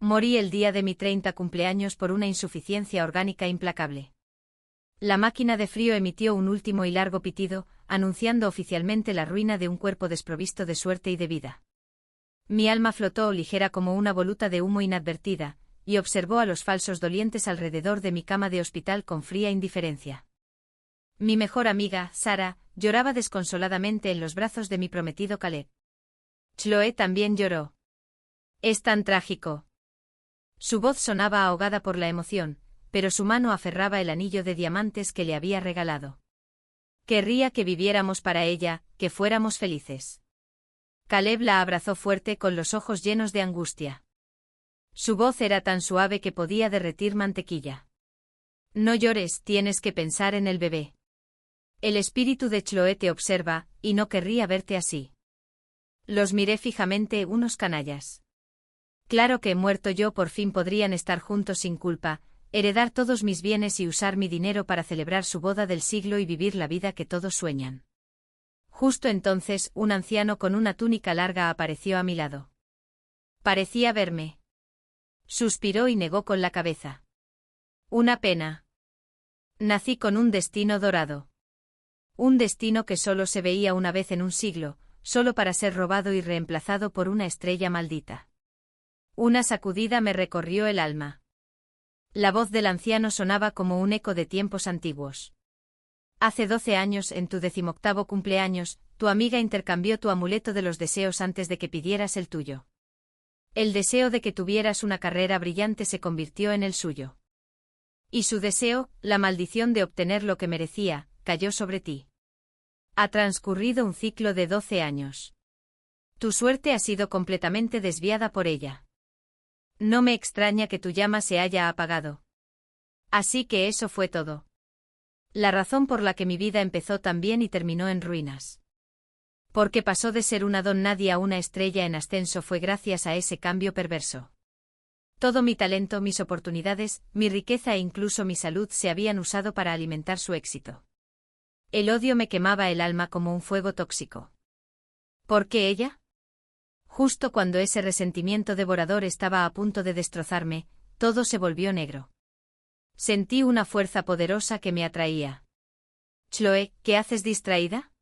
Morí el día de mi 30 cumpleaños por una insuficiencia orgánica implacable. La máquina de frío emitió un último y largo pitido, anunciando oficialmente la ruina de un cuerpo desprovisto de suerte y de vida. Mi alma flotó ligera como una voluta de humo inadvertida, y observó a los falsos dolientes alrededor de mi cama de hospital con fría indiferencia. Mi mejor amiga, Sara, lloraba desconsoladamente en los brazos de mi prometido Caleb. Chloe también lloró. Es tan trágico. Su voz sonaba ahogada por la emoción, pero su mano aferraba el anillo de diamantes que le había regalado. Querría que viviéramos para ella, que fuéramos felices. Caleb la abrazó fuerte con los ojos llenos de angustia. Su voz era tan suave que podía derretir mantequilla. No llores, tienes que pensar en el bebé. El espíritu de Chloe te observa, y no querría verte así. Los miré fijamente, unos canallas. Claro que muerto yo por fin podrían estar juntos sin culpa, heredar todos mis bienes y usar mi dinero para celebrar su boda del siglo y vivir la vida que todos sueñan. Justo entonces, un anciano con una túnica larga apareció a mi lado. Parecía verme. Suspiró y negó con la cabeza. Una pena. Nací con un destino dorado. Un destino que solo se veía una vez en un siglo, solo para ser robado y reemplazado por una estrella maldita. Una sacudida me recorrió el alma. La voz del anciano sonaba como un eco de tiempos antiguos. Hace 12 años, en tu 18º cumpleaños, tu amiga intercambió tu amuleto de los deseos antes de que pidieras el tuyo. El deseo de que tuvieras una carrera brillante se convirtió en el suyo. Y su deseo, la maldición de obtener lo que merecía, cayó sobre ti. Ha transcurrido un ciclo de 12 años. Tu suerte ha sido completamente desviada por ella. No me extraña que tu llama se haya apagado. Así que eso fue todo. La razón por la que mi vida empezó tan bien y terminó en ruinas. Porque pasó de ser una don nadie a una estrella en ascenso fue gracias a ese cambio perverso. Todo mi talento, mis oportunidades, mi riqueza e incluso mi salud se habían usado para alimentar su éxito. El odio me quemaba el alma como un fuego tóxico. ¿Por qué ella? Justo cuando ese resentimiento devorador estaba a punto de destrozarme, todo se volvió negro. Sentí una fuerza poderosa que me atraía. Chloe, ¿qué haces distraída?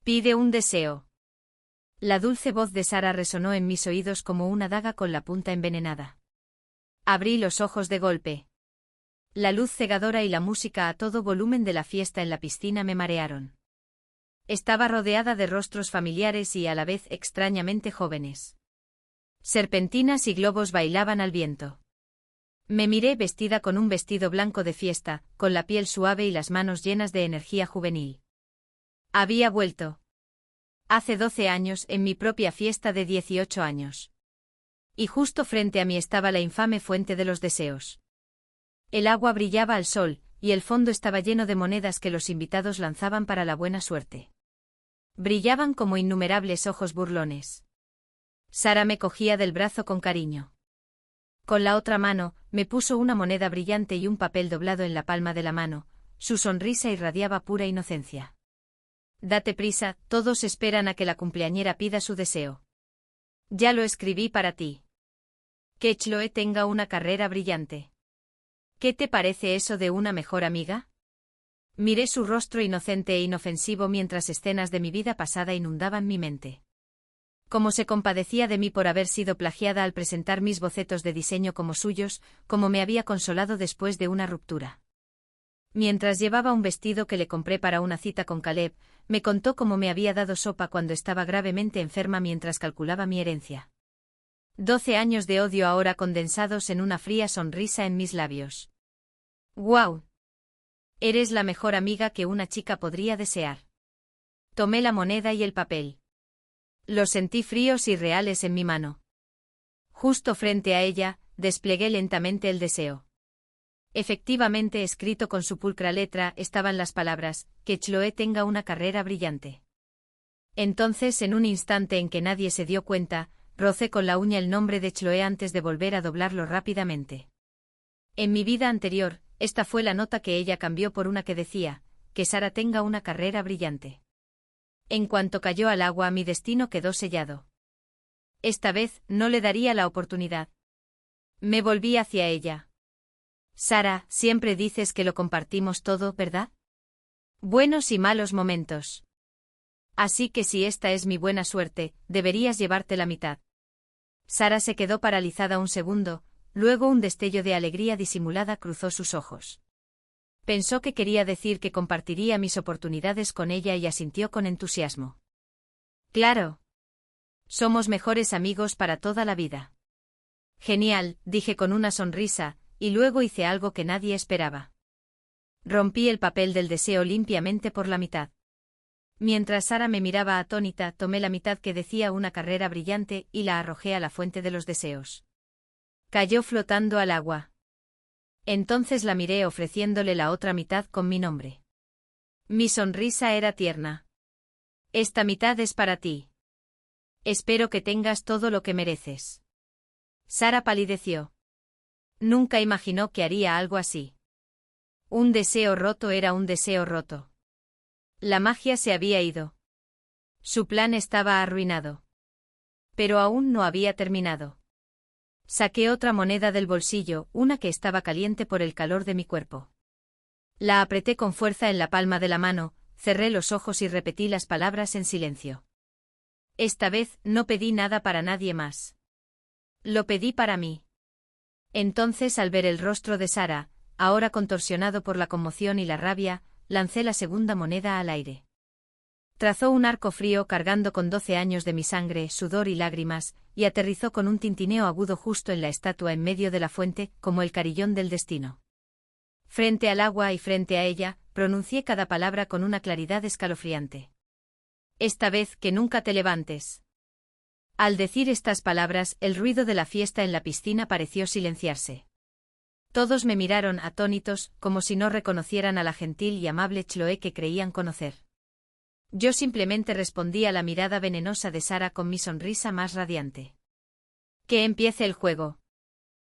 Pide un deseo. La dulce voz de Sara resonó en mis oídos como una daga con la punta envenenada. Abrí los ojos de golpe. La luz cegadora y la música a todo volumen de la fiesta en la piscina me marearon. Estaba rodeada de rostros familiares y a la vez extrañamente jóvenes. Serpentinas y globos bailaban al viento. Me miré vestida con un vestido blanco de fiesta, con la piel suave y las manos llenas de energía juvenil. Había vuelto. Hace 12 años, en mi propia fiesta de 18 años. Y justo frente a mí estaba la infame fuente de los deseos. El agua brillaba al sol, y el fondo estaba lleno de monedas que los invitados lanzaban para la buena suerte. Brillaban como innumerables ojos burlones. Sara me cogía del brazo con cariño. Con la otra mano, me puso una moneda brillante y un papel doblado en la palma de la mano, su sonrisa irradiaba pura inocencia. Date prisa, todos esperan a que la cumpleañera pida su deseo. Ya lo escribí para ti. Que Chloe tenga una carrera brillante. ¿Qué te parece eso de una mejor amiga? Miré su rostro inocente e inofensivo mientras escenas de mi vida pasada inundaban mi mente. Cómo se compadecía de mí por haber sido plagiada al presentar mis bocetos de diseño como suyos, cómo me había consolado después de una ruptura. Mientras llevaba un vestido que le compré para una cita con Caleb, me contó cómo me había dado sopa cuando estaba gravemente enferma mientras calculaba mi herencia. 12 años de odio ahora condensados en una fría sonrisa en mis labios. ¡Guau! Eres la mejor amiga que una chica podría desear. Tomé la moneda y el papel. Los sentí fríos y reales en mi mano. Justo frente a ella, desplegué lentamente el deseo. Efectivamente, escrito con su pulcra letra, estaban las palabras, que Chloe tenga una carrera brillante. Entonces, en un instante en que nadie se dio cuenta, rocé con la uña el nombre de Chloe antes de volver a doblarlo rápidamente. En mi vida anterior, esta fue la nota que ella cambió por una que decía, que Sara tenga una carrera brillante. En cuanto cayó al agua, mi destino quedó sellado. Esta vez, no le daría la oportunidad. Me volví hacia ella. Sara, siempre dices que lo compartimos todo, ¿verdad? Buenos y malos momentos. Así que si esta es mi buena suerte, deberías llevarte la mitad. Sara se quedó paralizada un segundo, luego un destello de alegría disimulada cruzó sus ojos. Pensó que quería decir que compartiría mis oportunidades con ella y asintió con entusiasmo. Claro. Somos mejores amigos para toda la vida. Genial, dije con una sonrisa, y luego hice algo que nadie esperaba. Rompí el papel del deseo limpiamente por la mitad. Mientras Sara me miraba atónita, tomé la mitad que decía una carrera brillante y la arrojé a la fuente de los deseos. Cayó flotando al agua. Entonces la miré ofreciéndole la otra mitad con mi nombre. Mi sonrisa era tierna. Esta mitad es para ti. Espero que tengas todo lo que mereces. Sara palideció. Nunca imaginó que haría algo así. Un deseo roto era un deseo roto. La magia se había ido. Su plan estaba arruinado. Pero aún no había terminado. Saqué otra moneda del bolsillo, una que estaba caliente por el calor de mi cuerpo. La apreté con fuerza en la palma de la mano, cerré los ojos y repetí las palabras en silencio. Esta vez no pedí nada para nadie más. Lo pedí para mí. Entonces, al ver el rostro de Sara, ahora contorsionado por la conmoción y la rabia, lancé la segunda moneda al aire. Trazó un arco frío cargando con 12 años de mi sangre, sudor y lágrimas, y aterrizó con un tintineo agudo justo en la estatua en medio de la fuente, como el carillón del destino. Frente al agua y frente a ella, pronuncié cada palabra con una claridad escalofriante. Esta vez que nunca te levantes. Al decir estas palabras, el ruido de la fiesta en la piscina pareció silenciarse. Todos me miraron atónitos, como si no reconocieran a la gentil y amable Chloe que creían conocer. Yo simplemente respondí a la mirada venenosa de Sara con mi sonrisa más radiante. Que empiece el juego.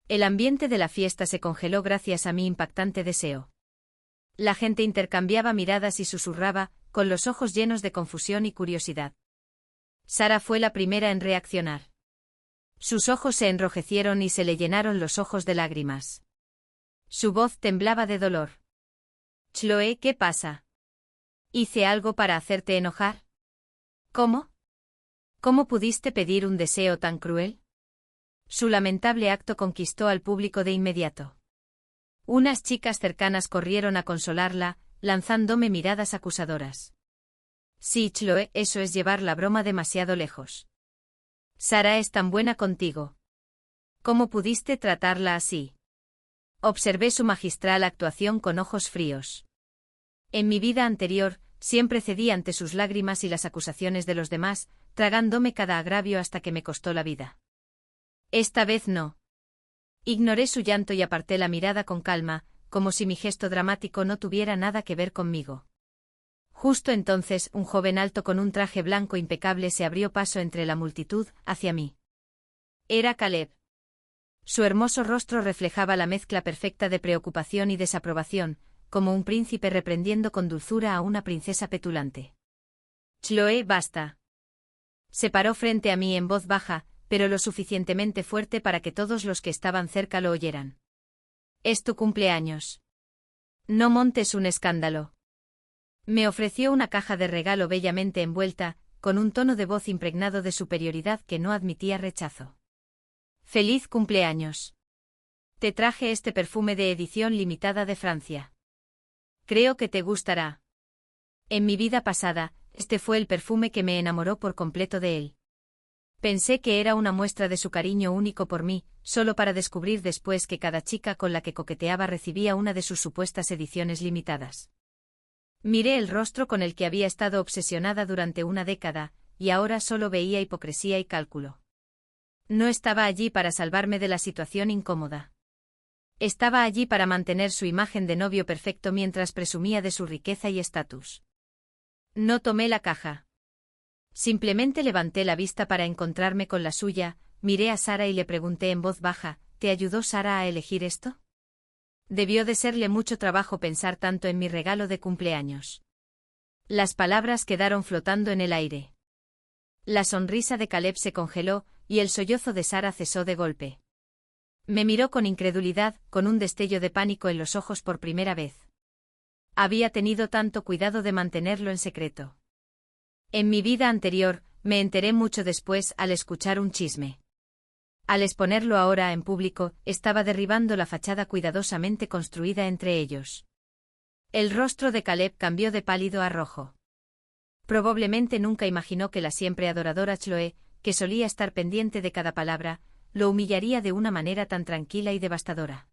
El ambiente de la fiesta se congeló gracias a mi impactante deseo. La gente intercambiaba miradas y susurraba, con los ojos llenos de confusión y curiosidad. Sara fue la primera en reaccionar. Sus ojos se enrojecieron y se le llenaron los ojos de lágrimas. Su voz temblaba de dolor. Chloe, ¿qué pasa? ¿Hice algo para hacerte enojar? ¿Cómo? ¿Cómo pudiste pedir un deseo tan cruel? Su lamentable acto conquistó al público de inmediato. Unas chicas cercanas corrieron a consolarla, lanzándome miradas acusadoras. Sí, Chloe, eso es llevar la broma demasiado lejos. Sara es tan buena contigo. ¿Cómo pudiste tratarla así? Observé su magistral actuación con ojos fríos. En mi vida anterior, siempre cedí ante sus lágrimas y las acusaciones de los demás, tragándome cada agravio hasta que me costó la vida. Esta vez no. Ignoré su llanto y aparté la mirada con calma, como si mi gesto dramático no tuviera nada que ver conmigo. Justo entonces, un joven alto con un traje blanco impecable se abrió paso entre la multitud, hacia mí. Era Caleb. Su hermoso rostro reflejaba la mezcla perfecta de preocupación y desaprobación, como un príncipe reprendiendo con dulzura a una princesa petulante. Chloe, basta. Se paró frente a mí en voz baja, pero lo suficientemente fuerte para que todos los que estaban cerca lo oyeran. Es tu cumpleaños. No montes un escándalo. Me ofreció una caja de regalo bellamente envuelta, con un tono de voz impregnado de superioridad que no admitía rechazo. ¡Feliz cumpleaños! Te traje este perfume de edición limitada de Francia. Creo que te gustará. En mi vida pasada, este fue el perfume que me enamoró por completo de él. Pensé que era una muestra de su cariño único por mí, solo para descubrir después que cada chica con la que coqueteaba recibía una de sus supuestas ediciones limitadas. Miré el rostro con el que había estado obsesionada durante una década, y ahora solo veía hipocresía y cálculo. No estaba allí para salvarme de la situación incómoda. Estaba allí para mantener su imagen de novio perfecto mientras presumía de su riqueza y estatus. No tomé la caja. Simplemente levanté la vista para encontrarme con la suya, miré a Sara y le pregunté en voz baja, ¿te ayudó Sara a elegir esto? Debió de serle mucho trabajo pensar tanto en mi regalo de cumpleaños. Las palabras quedaron flotando en el aire. La sonrisa de Caleb se congeló, y el sollozo de Sara cesó de golpe. Me miró con incredulidad, con un destello de pánico en los ojos por primera vez. Había tenido tanto cuidado de mantenerlo en secreto. En mi vida anterior, me enteré mucho después al escuchar un chisme. Al exponerlo ahora en público, estaba derribando la fachada cuidadosamente construida entre ellos. El rostro de Caleb cambió de pálido a rojo. Probablemente nunca imaginó que la siempre adoradora Chloe, que solía estar pendiente de cada palabra, lo humillaría de una manera tan tranquila y devastadora.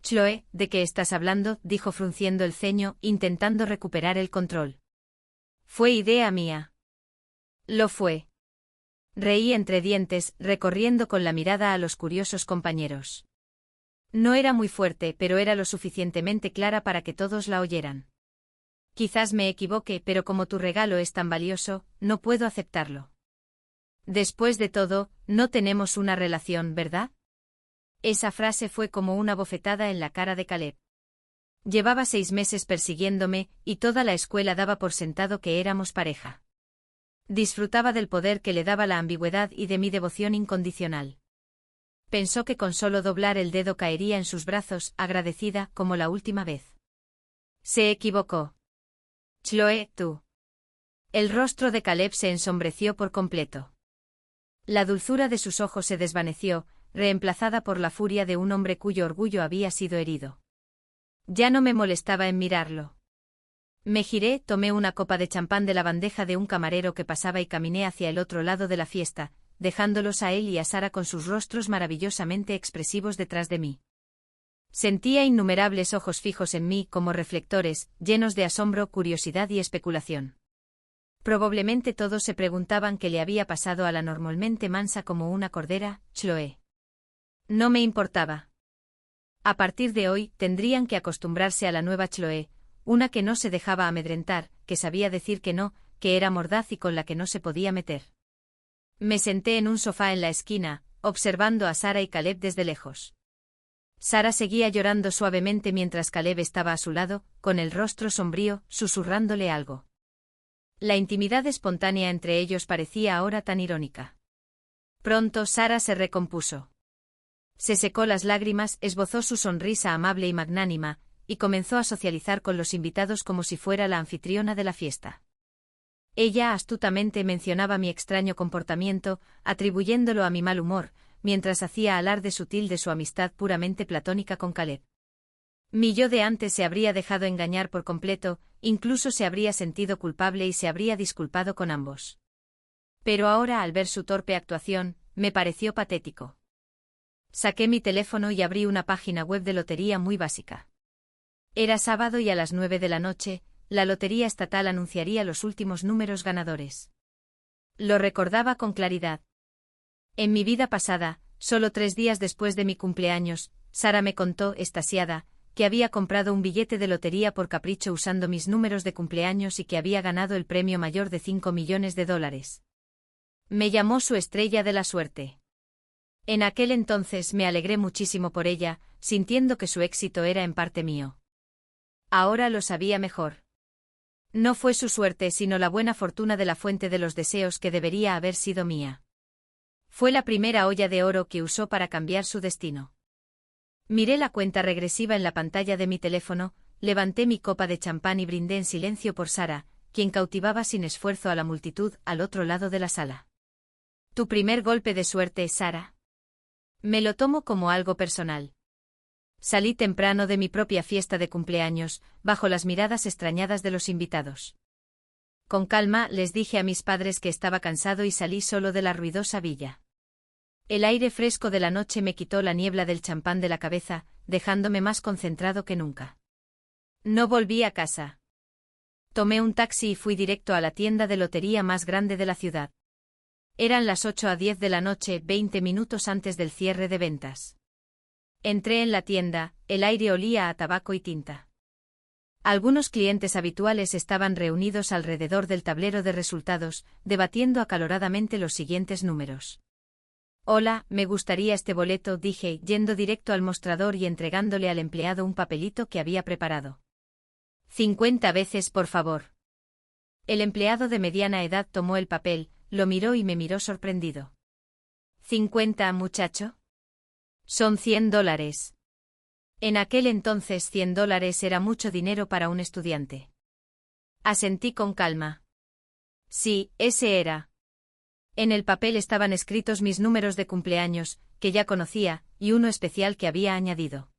Chloe, ¿de qué estás hablando?, dijo frunciendo el ceño, intentando recuperar el control. Fue idea mía. Lo fue. Reí entre dientes, recorriendo con la mirada a los curiosos compañeros. No era muy fuerte, pero era lo suficientemente clara para que todos la oyeran. Quizás me equivoque, pero como tu regalo es tan valioso, no puedo aceptarlo. Después de todo, no tenemos una relación, ¿verdad? Esa frase fue como una bofetada en la cara de Caleb. Llevaba 6 meses persiguiéndome, y toda la escuela daba por sentado que éramos pareja. Disfrutaba del poder que le daba la ambigüedad y de mi devoción incondicional. Pensó que con solo doblar el dedo caería en sus brazos, agradecida, como la última vez. Se equivocó. Chloe, tú. El rostro de Caleb se ensombreció por completo. La dulzura de sus ojos se desvaneció, reemplazada por la furia de un hombre cuyo orgullo había sido herido. Ya no me molestaba en mirarlo. Me giré, tomé una copa de champán de la bandeja de un camarero que pasaba y caminé hacia el otro lado de la fiesta, dejándolos a él y a Sara con sus rostros maravillosamente expresivos detrás de mí. Sentía innumerables ojos fijos en mí como reflectores, llenos de asombro, curiosidad y especulación. Probablemente todos se preguntaban qué le había pasado a la normalmente mansa como una cordera, Chloe. No me importaba. A partir de hoy, tendrían que acostumbrarse a la nueva Chloe, una que no se dejaba amedrentar, que sabía decir que no, que era mordaz y con la que no se podía meter. Me senté en un sofá en la esquina, observando a Sara y Caleb desde lejos. Sara seguía llorando suavemente mientras Caleb estaba a su lado, con el rostro sombrío, susurrándole algo. La intimidad espontánea entre ellos parecía ahora tan irónica. Pronto Sara se recompuso. Se secó las lágrimas, esbozó su sonrisa amable y magnánima, y comenzó a socializar con los invitados como si fuera la anfitriona de la fiesta. Ella astutamente mencionaba mi extraño comportamiento, atribuyéndolo a mi mal humor, mientras hacía alarde sutil de su amistad puramente platónica con Caleb. Mi yo de antes se habría dejado engañar por completo, incluso se habría sentido culpable y se habría disculpado con ambos. Pero ahora, al ver su torpe actuación, me pareció patético. Saqué mi teléfono y abrí una página web de lotería muy básica. Era sábado y a las 9 de la noche, la lotería estatal anunciaría los últimos números ganadores. Lo recordaba con claridad. En mi vida pasada, solo 3 días después de mi cumpleaños, Sara me contó, extasiada, que había comprado un billete de lotería por capricho usando mis números de cumpleaños y que había ganado el premio mayor de $5 millones. Me llamó su estrella de la suerte. En aquel entonces me alegré muchísimo por ella, sintiendo que su éxito era en parte mío. Ahora lo sabía mejor. No fue su suerte sino la buena fortuna de la fuente de los deseos que debería haber sido mía. Fue la primera olla de oro que usó para cambiar su destino. Miré la cuenta regresiva en la pantalla de mi teléfono, levanté mi copa de champán y brindé en silencio por Sara, quien cautivaba sin esfuerzo a la multitud al otro lado de la sala. Tu primer golpe de suerte, Sara. Me lo tomo como algo personal. Salí temprano de mi propia fiesta de cumpleaños, bajo las miradas extrañadas de los invitados. Con calma les dije a mis padres que estaba cansado y salí solo de la ruidosa villa. El aire fresco de la noche me quitó la niebla del champán de la cabeza, dejándome más concentrado que nunca. No volví a casa. Tomé un taxi y fui directo a la tienda de lotería más grande de la ciudad. Eran las 8:10 de la noche, 20 minutos antes del cierre de ventas. Entré en la tienda, el aire olía a tabaco y tinta. Algunos clientes habituales estaban reunidos alrededor del tablero de resultados, debatiendo acaloradamente los siguientes números. Hola, me gustaría este boleto, dije, yendo directo al mostrador y entregándole al empleado un papelito que había preparado. 50 veces, por favor. El empleado de mediana edad tomó el papel, lo miró y me miró sorprendido. ¿50, muchacho? Son $100. En aquel entonces $100 era mucho dinero para un estudiante. Asentí con calma. Sí, ese era. En el papel estaban escritos mis números de cumpleaños, que ya conocía, y uno especial que había añadido.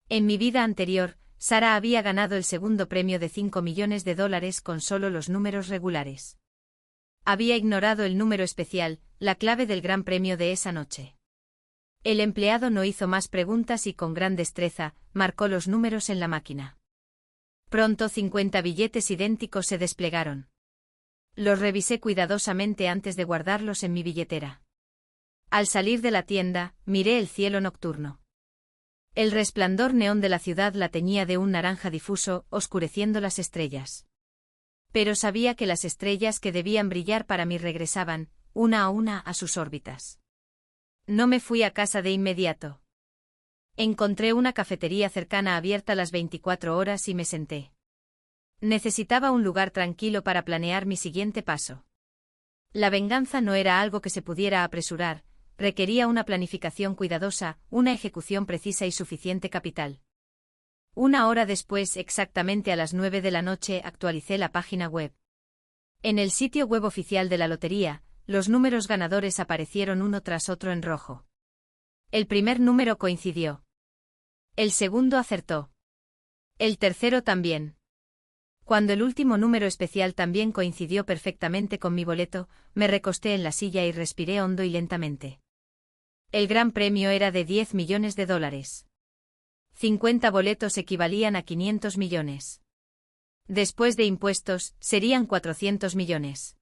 En mi vida anterior, Sara había ganado el segundo premio de $5 millones con solo los números regulares. Había ignorado el número especial, la clave del gran premio de esa noche. El empleado no hizo más preguntas y con gran destreza, marcó los números en la máquina. Pronto 50 billetes idénticos se desplegaron. Los revisé cuidadosamente antes de guardarlos en mi billetera. Al salir de la tienda, miré el cielo nocturno. El resplandor neón de la ciudad la teñía de un naranja difuso, oscureciendo las estrellas. Pero sabía que las estrellas que debían brillar para mí regresaban, una a sus órbitas. No me fui a casa de inmediato. Encontré una cafetería cercana abierta las 24 horas y me senté. Necesitaba un lugar tranquilo para planear mi siguiente paso. La venganza no era algo que se pudiera apresurar, requería una planificación cuidadosa, una ejecución precisa y suficiente capital. Una hora después, exactamente a las 9 de la noche, actualicé la página web. En el sitio web oficial de la lotería, los números ganadores aparecieron uno tras otro en rojo. El primer número coincidió. El segundo acertó. El tercero también. Cuando el último número especial también coincidió perfectamente con mi boleto, me recosté en la silla y respiré hondo y lentamente. El gran premio era de $10 millones. 50 boletos equivalían a 500 millones. Después de impuestos, serían 400 millones.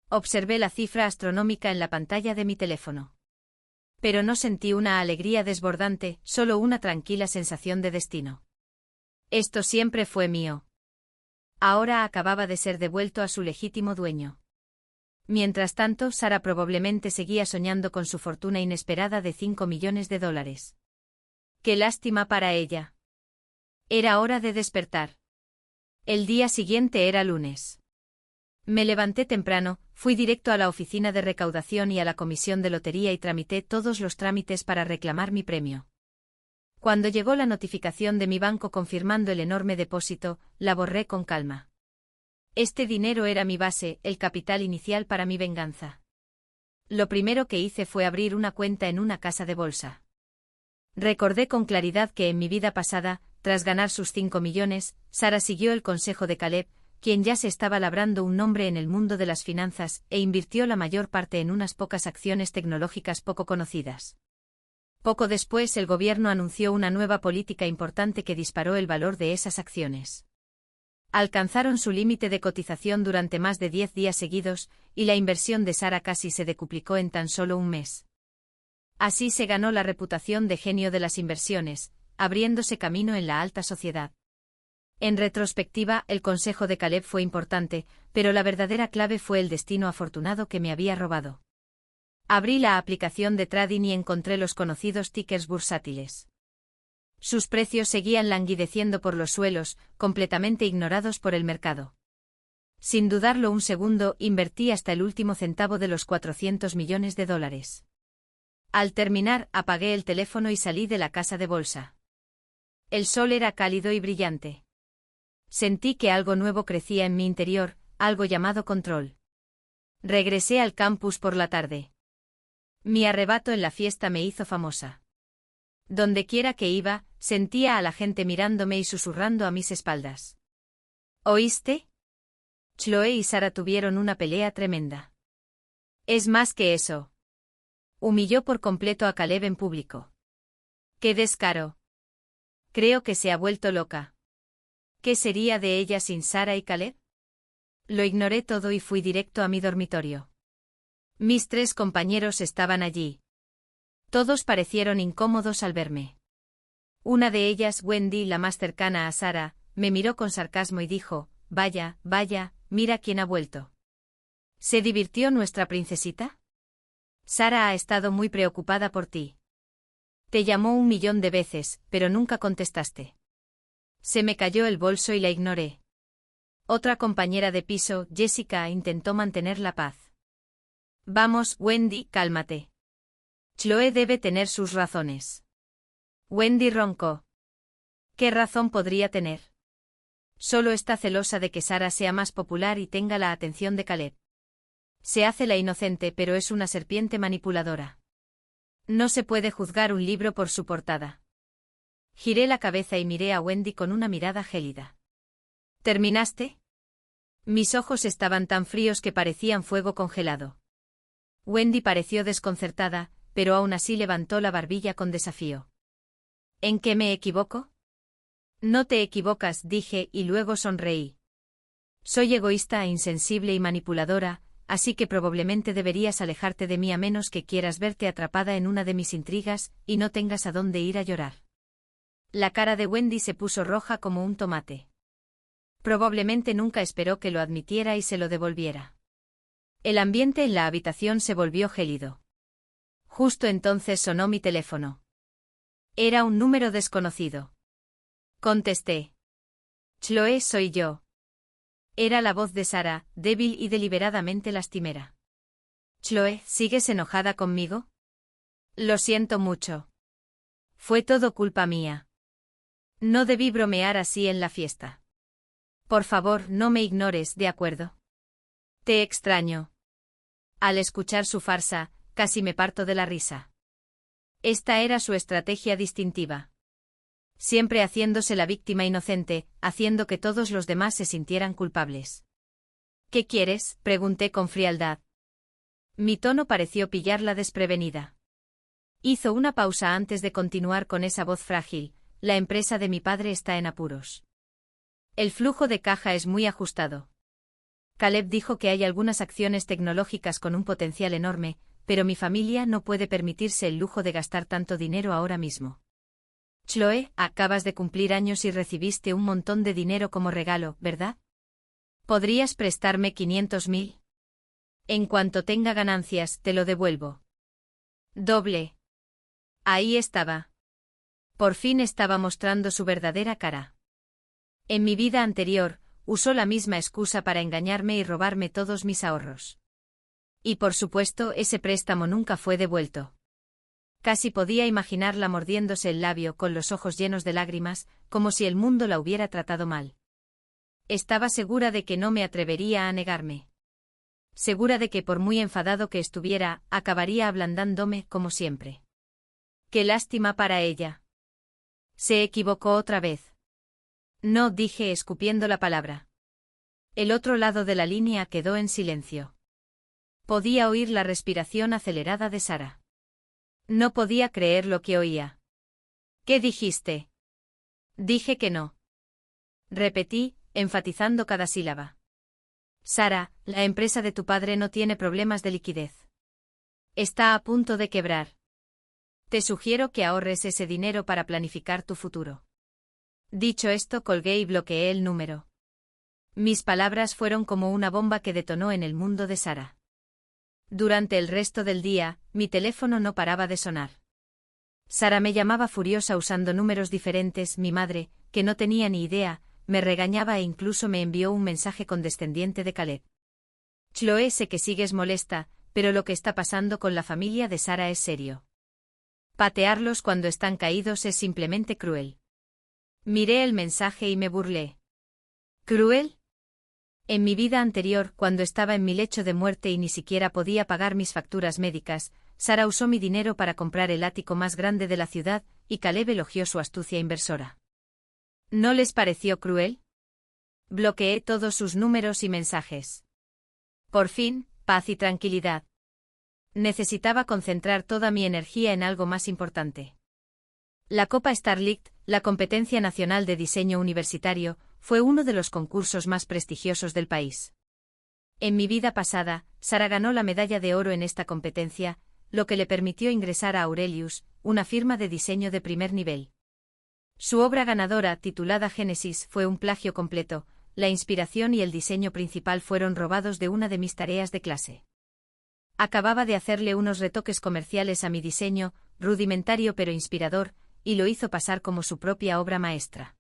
Observé la cifra astronómica en la pantalla de mi teléfono. Pero no sentí una alegría desbordante, solo una tranquila sensación de destino. Esto siempre fue mío. Ahora acababa de ser devuelto a su legítimo dueño. Mientras tanto, Sara probablemente seguía soñando con su fortuna inesperada de $5 millones. ¡Qué lástima para ella! Era hora de despertar. El día siguiente era lunes. Me levanté temprano, fui directo a la oficina de recaudación y a la comisión de lotería y tramité todos los trámites para reclamar mi premio. Cuando llegó la notificación de mi banco confirmando el enorme depósito, la borré con calma. Este dinero era mi base, el capital inicial para mi venganza. Lo primero que hice fue abrir una cuenta en una casa de bolsa. Recordé con claridad que en mi vida pasada, tras ganar sus 5 millones, Sara siguió el consejo de Caleb, quien ya se estaba labrando un nombre en el mundo de las finanzas, e invirtió la mayor parte en unas pocas acciones tecnológicas poco conocidas. Poco después el gobierno anunció una nueva política importante que disparó el valor de esas acciones. Alcanzaron su límite de cotización durante más de 10 días seguidos, y la inversión de Sara casi se decuplicó en tan solo un mes. Así se ganó la reputación de genio de las inversiones, abriéndose camino en la alta sociedad. En retrospectiva, el consejo de Caleb fue importante, pero la verdadera clave fue el destino afortunado que me había robado. Abrí la aplicación de trading y encontré los conocidos tickers bursátiles. Sus precios seguían languideciendo por los suelos, completamente ignorados por el mercado. Sin dudarlo un segundo, invertí hasta el último centavo de los $400 millones. Al terminar, apagué el teléfono y salí de la casa de bolsa. El sol era cálido y brillante. Sentí que algo nuevo crecía en mi interior, algo llamado control. Regresé al campus por la tarde. Mi arrebato en la fiesta me hizo famosa. Dondequiera que iba, sentía a la gente mirándome y susurrando a mis espaldas. ¿Oíste? Chloe y Sara tuvieron una pelea tremenda. Es más que eso. Humilló por completo a Caleb en público. ¡Qué descaro! Creo que se ha vuelto loca. ¿Qué sería de ella sin Sara y Caleb? Lo ignoré todo y fui directo a mi dormitorio. Mis 3 compañeros estaban allí. Todos parecieron incómodos al verme. Una de ellas, Wendy, la más cercana a Sara, me miró con sarcasmo y dijo, vaya, mira quién ha vuelto. ¿Se divirtió nuestra princesita? Sara ha estado muy preocupada por ti. Te llamó 1 millón de veces, pero nunca contestaste. Se me cayó el bolso y la ignoré. Otra compañera de piso, Jessica, intentó mantener la paz. Vamos, Wendy, cálmate. Chloe debe tener sus razones. Wendy roncó. ¿Qué razón podría tener? Solo está celosa de que Sarah sea más popular y tenga la atención de Caleb. Se hace la inocente, pero es una serpiente manipuladora. No se puede juzgar un libro por su portada. Giré la cabeza y miré a Wendy con una mirada gélida. ¿Terminaste? Mis ojos estaban tan fríos que parecían fuego congelado. Wendy pareció desconcertada, pero aún así levantó la barbilla con desafío. ¿En qué me equivoco? No te equivocas, dije, y luego sonreí. Soy egoísta, insensible y manipuladora, así que probablemente deberías alejarte de mí a menos que quieras verte atrapada en una de mis intrigas y no tengas a dónde ir a llorar. La cara de Wendy se puso roja como un tomate. Probablemente nunca esperó que lo admitiera y se lo devolviera. El ambiente en la habitación se volvió gélido. Justo entonces sonó mi teléfono. Era un número desconocido. Contesté. Chloe, soy yo. Era la voz de Sarah, débil y deliberadamente lastimera. Chloe, ¿sigues enojada conmigo? Lo siento mucho. Fue todo culpa mía. No debí bromear así en la fiesta. Por favor, no me ignores, ¿de acuerdo? Te extraño. Al escuchar su farsa, casi me parto de la risa. Esta era su estrategia distintiva. Siempre haciéndose la víctima inocente, haciendo que todos los demás se sintieran culpables. ¿Qué quieres?, pregunté con frialdad. Mi tono pareció pillarla desprevenida. Hizo una pausa antes de continuar con esa voz frágil. La empresa de mi padre está en apuros. El flujo de caja es muy ajustado. Caleb dijo que hay algunas acciones tecnológicas con un potencial enorme, pero mi familia no puede permitirse el lujo de gastar tanto dinero ahora mismo. Chloe, acabas de cumplir años y recibiste un montón de dinero como regalo, ¿verdad? ¿Podrías prestarme 500.000? En cuanto tenga ganancias, te lo devuelvo. Doble. Ahí estaba. Por fin estaba mostrando su verdadera cara. En mi vida anterior, usó la misma excusa para engañarme y robarme todos mis ahorros. Y por supuesto, ese préstamo nunca fue devuelto. Casi podía imaginarla mordiéndose el labio con los ojos llenos de lágrimas, como si el mundo la hubiera tratado mal. Estaba segura de que no me atrevería a negarme. Segura de que por muy enfadado que estuviera, acabaría ablandándome como siempre. Qué lástima para ella. Se equivocó otra vez. No, dije escupiendo la palabra. El otro lado de la línea quedó en silencio. Podía oír la respiración acelerada de Sarah. No podía creer lo que oía. ¿Qué dijiste? Dije que no. Repetí, enfatizando cada sílaba. Sarah, la empresa de tu padre no tiene problemas de liquidez. Está a punto de quebrar. Te sugiero que ahorres ese dinero para planificar tu futuro. Dicho esto, colgué y bloqueé el número. Mis palabras fueron como una bomba que detonó en el mundo de Sarah. Durante el resto del día, mi teléfono no paraba de sonar. Sarah me llamaba furiosa usando números diferentes, mi madre, que no tenía ni idea, me regañaba e incluso me envió un mensaje condescendiente de Caleb. Chloe, sé que sigues molesta, pero lo que está pasando con la familia de Sarah es serio. Patearlos cuando están caídos es simplemente cruel. Miré el mensaje y me burlé. ¿Cruel? En mi vida anterior, cuando estaba en mi lecho de muerte y ni siquiera podía pagar mis facturas médicas, Sarah usó mi dinero para comprar el ático más grande de la ciudad, y Caleb elogió su astucia inversora. ¿No les pareció cruel? Bloqueé todos sus números y mensajes. Por fin, paz y tranquilidad. Necesitaba concentrar toda mi energía en algo más importante. La Copa Starlight, la competencia nacional de diseño universitario, fue uno de los concursos más prestigiosos del país. En mi vida pasada, Sarah ganó la medalla de oro en esta competencia, lo que le permitió ingresar a Aurelius, una firma de diseño de primer nivel. Su obra ganadora, titulada Génesis, fue un plagio completo. La inspiración y el diseño principal fueron robados de una de mis tareas de clase. Acababa de hacerle unos retoques comerciales a mi diseño, rudimentario pero inspirador, y lo hizo pasar como su propia obra maestra.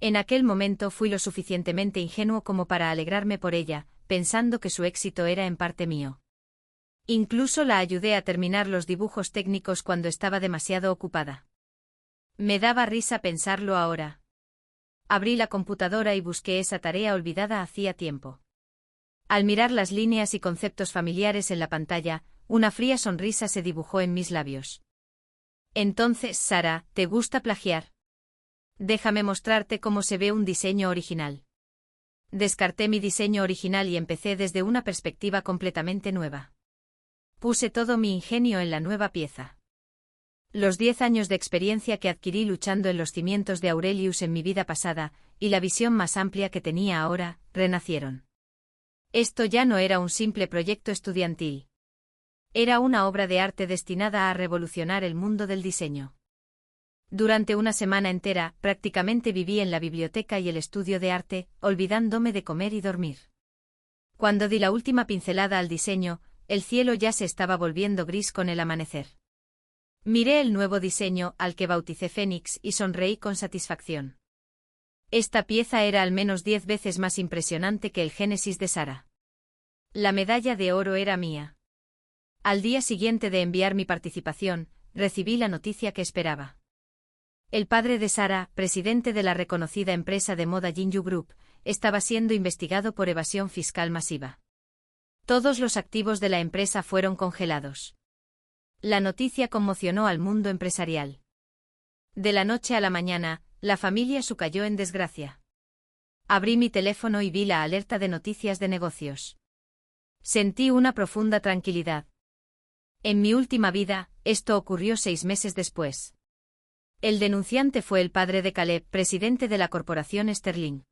En aquel momento fui lo suficientemente ingenuo como para alegrarme por ella, pensando que su éxito era en parte mío. Incluso la ayudé a terminar los dibujos técnicos cuando estaba demasiado ocupada. Me daba risa pensarlo ahora. Abrí la computadora y busqué esa tarea olvidada hacía tiempo. Al mirar las líneas y conceptos familiares en la pantalla, una fría sonrisa se dibujó en mis labios. Entonces, Sara, ¿te gusta plagiar? Déjame mostrarte cómo se ve un diseño original. Descarté mi diseño original y empecé desde una perspectiva completamente nueva. Puse todo mi ingenio en la nueva pieza. Los 10 años de experiencia que adquirí luchando en los cimientos de Aurelius en mi vida pasada, y la visión más amplia que tenía ahora, renacieron. Esto ya no era un simple proyecto estudiantil. Era una obra de arte destinada a revolucionar el mundo del diseño. Durante una semana entera, prácticamente viví en la biblioteca y el estudio de arte, olvidándome de comer y dormir. Cuando di la última pincelada al diseño, el cielo ya se estaba volviendo gris con el amanecer. Miré el nuevo diseño, al que bauticé Fénix, y sonreí con satisfacción. Esta pieza era al menos 10 veces más impresionante que el Génesis de Sara. La medalla de oro era mía. Al día siguiente de enviar mi participación, recibí la noticia que esperaba. El padre de Sara, presidente de la reconocida empresa de moda Jinju Group, estaba siendo investigado por evasión fiscal masiva. Todos los activos de la empresa fueron congelados. La noticia conmocionó al mundo empresarial. De la noche a la mañana, la familia sucayó en desgracia. Abrí mi teléfono y vi la alerta de noticias de negocios. Sentí una profunda tranquilidad. En mi última vida, esto ocurrió 6 meses después. El denunciante fue el padre de Caleb, presidente de la corporación Sterling.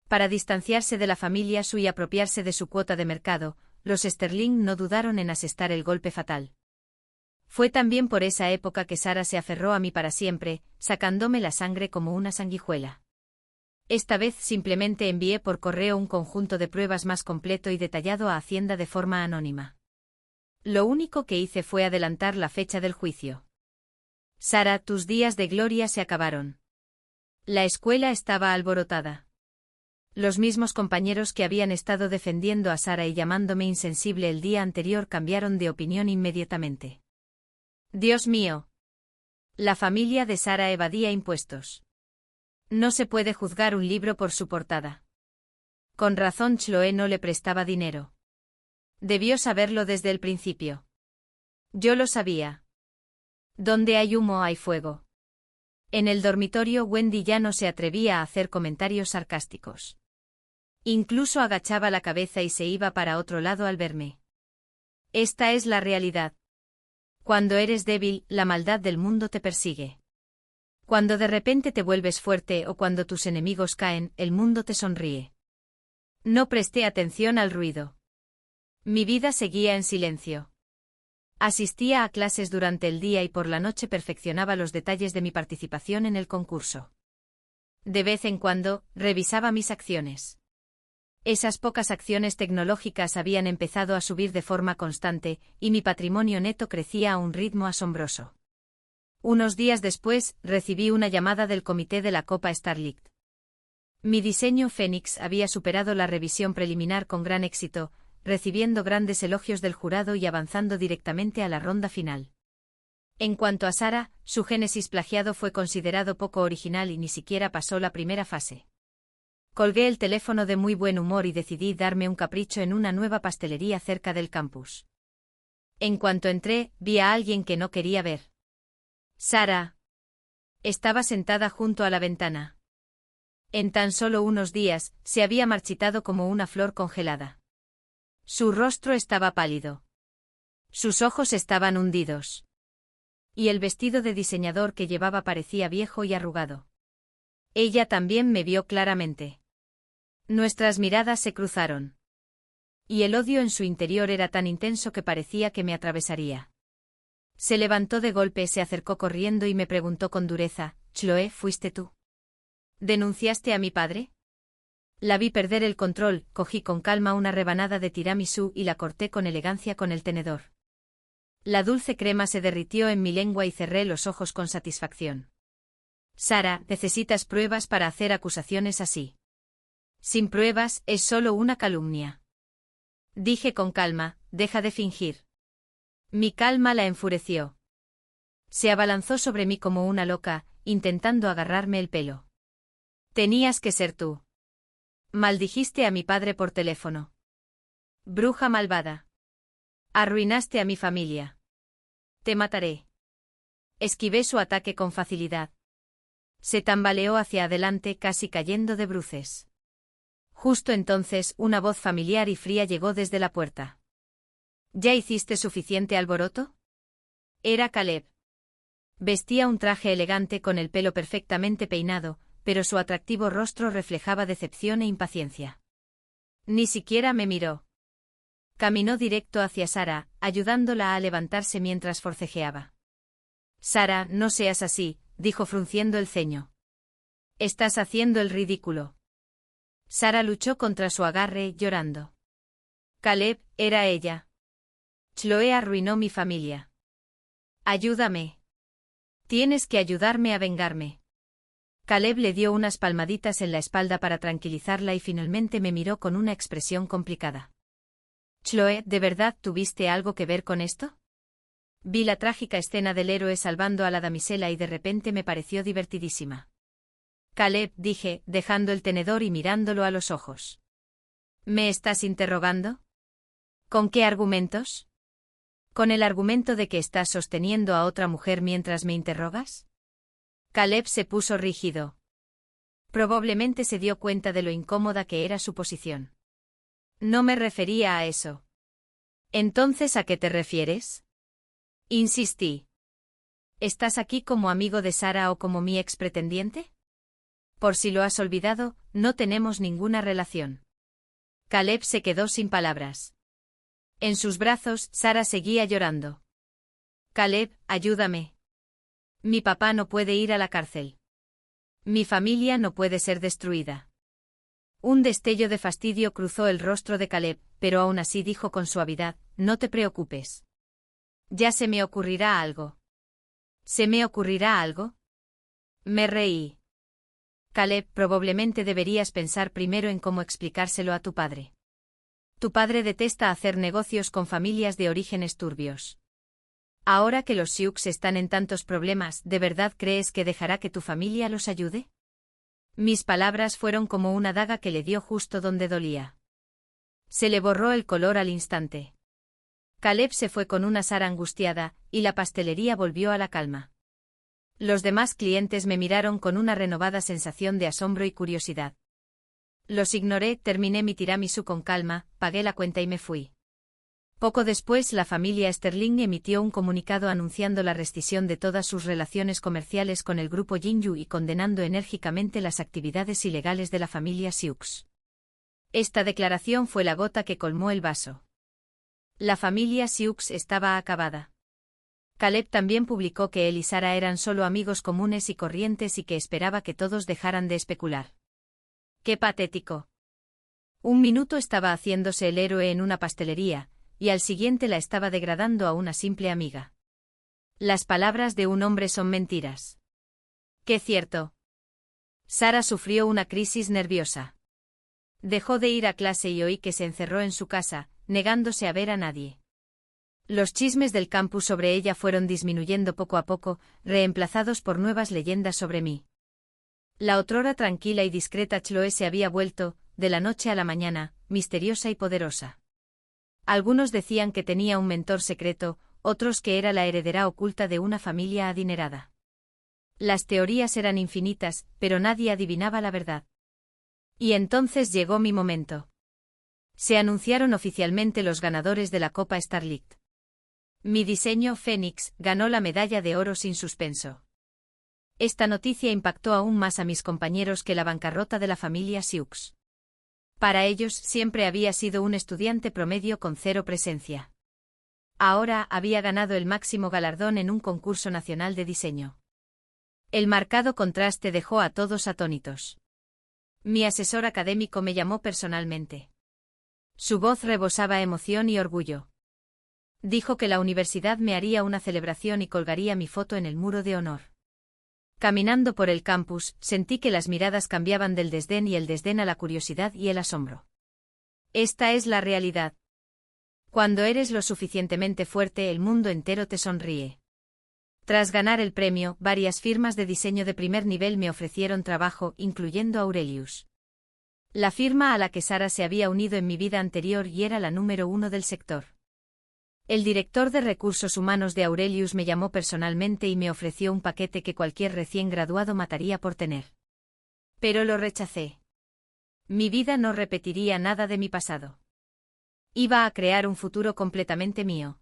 Para distanciarse de la familia Su y apropiarse de su cuota de mercado, los Sterling no dudaron en asestar el golpe fatal. Fue también por esa época que Sara se aferró a mí para siempre, sacándome la sangre como una sanguijuela. Esta vez simplemente envié por correo un conjunto de pruebas más completo y detallado a Hacienda de forma anónima. Lo único que hice fue adelantar la fecha del juicio. Sara, tus días de gloria se acabaron. La escuela estaba alborotada. Los mismos compañeros que habían estado defendiendo a Sara y llamándome insensible el día anterior cambiaron de opinión inmediatamente. Dios mío. La familia de Sara evadía impuestos. No se puede juzgar un libro por su portada. Con razón Chloe no le prestaba dinero. Debió saberlo desde el principio. Yo lo sabía. Donde hay humo hay fuego. En el dormitorio Wendy ya no se atrevía a hacer comentarios sarcásticos. Incluso agachaba la cabeza y se iba para otro lado al verme. Esta es la realidad. Cuando eres débil, la maldad del mundo te persigue. Cuando de repente te vuelves fuerte o cuando tus enemigos caen, el mundo te sonríe. No presté atención al ruido. Mi vida seguía en silencio. Asistía a clases durante el día y por la noche perfeccionaba los detalles de mi participación en el concurso. De vez en cuando, revisaba mis acciones. Esas pocas acciones tecnológicas habían empezado a subir de forma constante, y mi patrimonio neto crecía a un ritmo asombroso. Unos días después, recibí una llamada del comité de la Copa Starlight. Mi diseño Fénix había superado la revisión preliminar con gran éxito, recibiendo grandes elogios del jurado y avanzando directamente a la ronda final. En cuanto a Sara, su Génesis plagiado fue considerado poco original y ni siquiera pasó la primera fase. Colgué el teléfono de muy buen humor y decidí darme un capricho en una nueva pastelería cerca del campus. En cuanto entré, vi a alguien que no quería ver. Sara. Estaba sentada junto a la ventana. En tan solo unos días, se había marchitado como una flor congelada. Su rostro estaba pálido. Sus ojos estaban hundidos. Y el vestido de diseñador que llevaba parecía viejo y arrugado. Ella también me vio claramente. Nuestras miradas se cruzaron. Y el odio en su interior era tan intenso que parecía que me atravesaría. Se levantó de golpe, se acercó corriendo y me preguntó con dureza, «Chloe, ¿fuiste tú? ¿Denunciaste a mi padre?» La vi perder el control, cogí con calma una rebanada de tiramisú y la corté con elegancia con el tenedor. La dulce crema se derritió en mi lengua y cerré los ojos con satisfacción. Sara, necesitas pruebas para hacer acusaciones así. Sin pruebas, es solo una calumnia. Dije con calma, deja de fingir. Mi calma la enfureció. Se abalanzó sobre mí como una loca, intentando agarrarme el pelo. Tenías que ser tú. Maldijiste a mi padre por teléfono. Bruja malvada. Arruinaste a mi familia. Te mataré. Esquivé su ataque con facilidad. Se tambaleó hacia adelante casi cayendo de bruces. Justo entonces una voz familiar y fría llegó desde la puerta. ¿Ya hiciste suficiente alboroto? Era Caleb. Vestía un traje elegante con el pelo perfectamente peinado, pero su atractivo rostro reflejaba decepción e impaciencia. Ni siquiera me miró. Caminó directo hacia Sara, ayudándola a levantarse mientras forcejeaba. Sara, no seas así, dijo frunciendo el ceño. Estás haciendo el ridículo. Sara luchó contra su agarre, llorando. Caleb, era ella. Chloe arruinó mi familia. Ayúdame. Tienes que ayudarme a vengarme. Caleb le dio unas palmaditas en la espalda para tranquilizarla y finalmente me miró con una expresión complicada. Chloe, ¿de verdad tuviste algo que ver con esto? Vi la trágica escena del héroe salvando a la damisela y de repente me pareció divertidísima. Caleb, dije, dejando el tenedor y mirándolo a los ojos. ¿Me estás interrogando? ¿Con qué argumentos? ¿Con el argumento de que estás sosteniendo a otra mujer mientras me interrogas? Caleb se puso rígido. Probablemente se dio cuenta de lo incómoda que era su posición. No me refería a eso. ¿Entonces a qué te refieres? Insistí. ¿Estás aquí como amigo de Sara o como mi ex pretendiente? Por si lo has olvidado, no tenemos ninguna relación. Caleb se quedó sin palabras. En sus brazos, Sara seguía llorando. Caleb, ayúdame. Mi papá no puede ir a la cárcel. Mi familia no puede ser destruida. Un destello de fastidio cruzó el rostro de Caleb, pero aún así dijo con suavidad, no te preocupes. Ya se me ocurrirá algo. ¿Se me ocurrirá algo? Me reí. Caleb, probablemente deberías pensar primero en cómo explicárselo a tu padre. Tu padre detesta hacer negocios con familias de orígenes turbios. Ahora que los Sioux están en tantos problemas, ¿de verdad crees que dejará que tu familia los ayude? Mis palabras fueron como una daga que le dio justo donde dolía. Se le borró el color al instante. Caleb se fue con una Sara angustiada, y la pastelería volvió a la calma. Los demás clientes me miraron con una renovada sensación de asombro y curiosidad. Los ignoré, terminé mi tiramisú con calma, pagué la cuenta y me fui. Poco después la familia Sterling emitió un comunicado anunciando la rescisión de todas sus relaciones comerciales con el grupo Jinju y condenando enérgicamente las actividades ilegales de la familia Sioux. Esta declaración fue la gota que colmó el vaso. La familia Sioux estaba acabada. Caleb también publicó que él y Sara eran solo amigos comunes y corrientes y que esperaba que todos dejaran de especular. ¡Qué patético! Un minuto estaba haciéndose el héroe en una pastelería, y al siguiente la estaba degradando a una simple amiga. Las palabras de un hombre son mentiras. ¡Qué cierto! Sara sufrió una crisis nerviosa. Dejó de ir a clase y oí que se encerró en su casa, negándose a ver a nadie. Los chismes del campus sobre ella fueron disminuyendo poco a poco, reemplazados por nuevas leyendas sobre mí. La otrora tranquila y discreta Chloe se había vuelto, de la noche a la mañana, misteriosa y poderosa. Algunos decían que tenía un mentor secreto, otros que era la heredera oculta de una familia adinerada. Las teorías eran infinitas, pero nadie adivinaba la verdad. Y entonces llegó mi momento. Se anunciaron oficialmente los ganadores de la Copa Starlight. Mi diseño, Phoenix, ganó la medalla de oro sin suspenso. Esta noticia impactó aún más a mis compañeros que la bancarrota de la familia Sioux. Para ellos siempre había sido un estudiante promedio con cero presencia. Ahora había ganado el máximo galardón en un concurso nacional de diseño. El marcado contraste dejó a todos atónitos. Mi asesor académico me llamó personalmente. Su voz rebosaba emoción y orgullo. Dijo que la universidad me haría una celebración y colgaría mi foto en el muro de honor. Caminando por el campus, sentí que las miradas cambiaban del desdén y el desdén a la curiosidad y el asombro. Esta es la realidad. Cuando eres lo suficientemente fuerte, el mundo entero te sonríe. Tras ganar el premio, varias firmas de diseño de primer nivel me ofrecieron trabajo, incluyendo Aurelius. La firma a la que Sara se había unido en mi vida anterior y era la número 1 del sector. El director de recursos humanos de Aurelius me llamó personalmente y me ofreció un paquete que cualquier recién graduado mataría por tener. Pero lo rechacé. Mi vida no repetiría nada de mi pasado. Iba a crear un futuro completamente mío.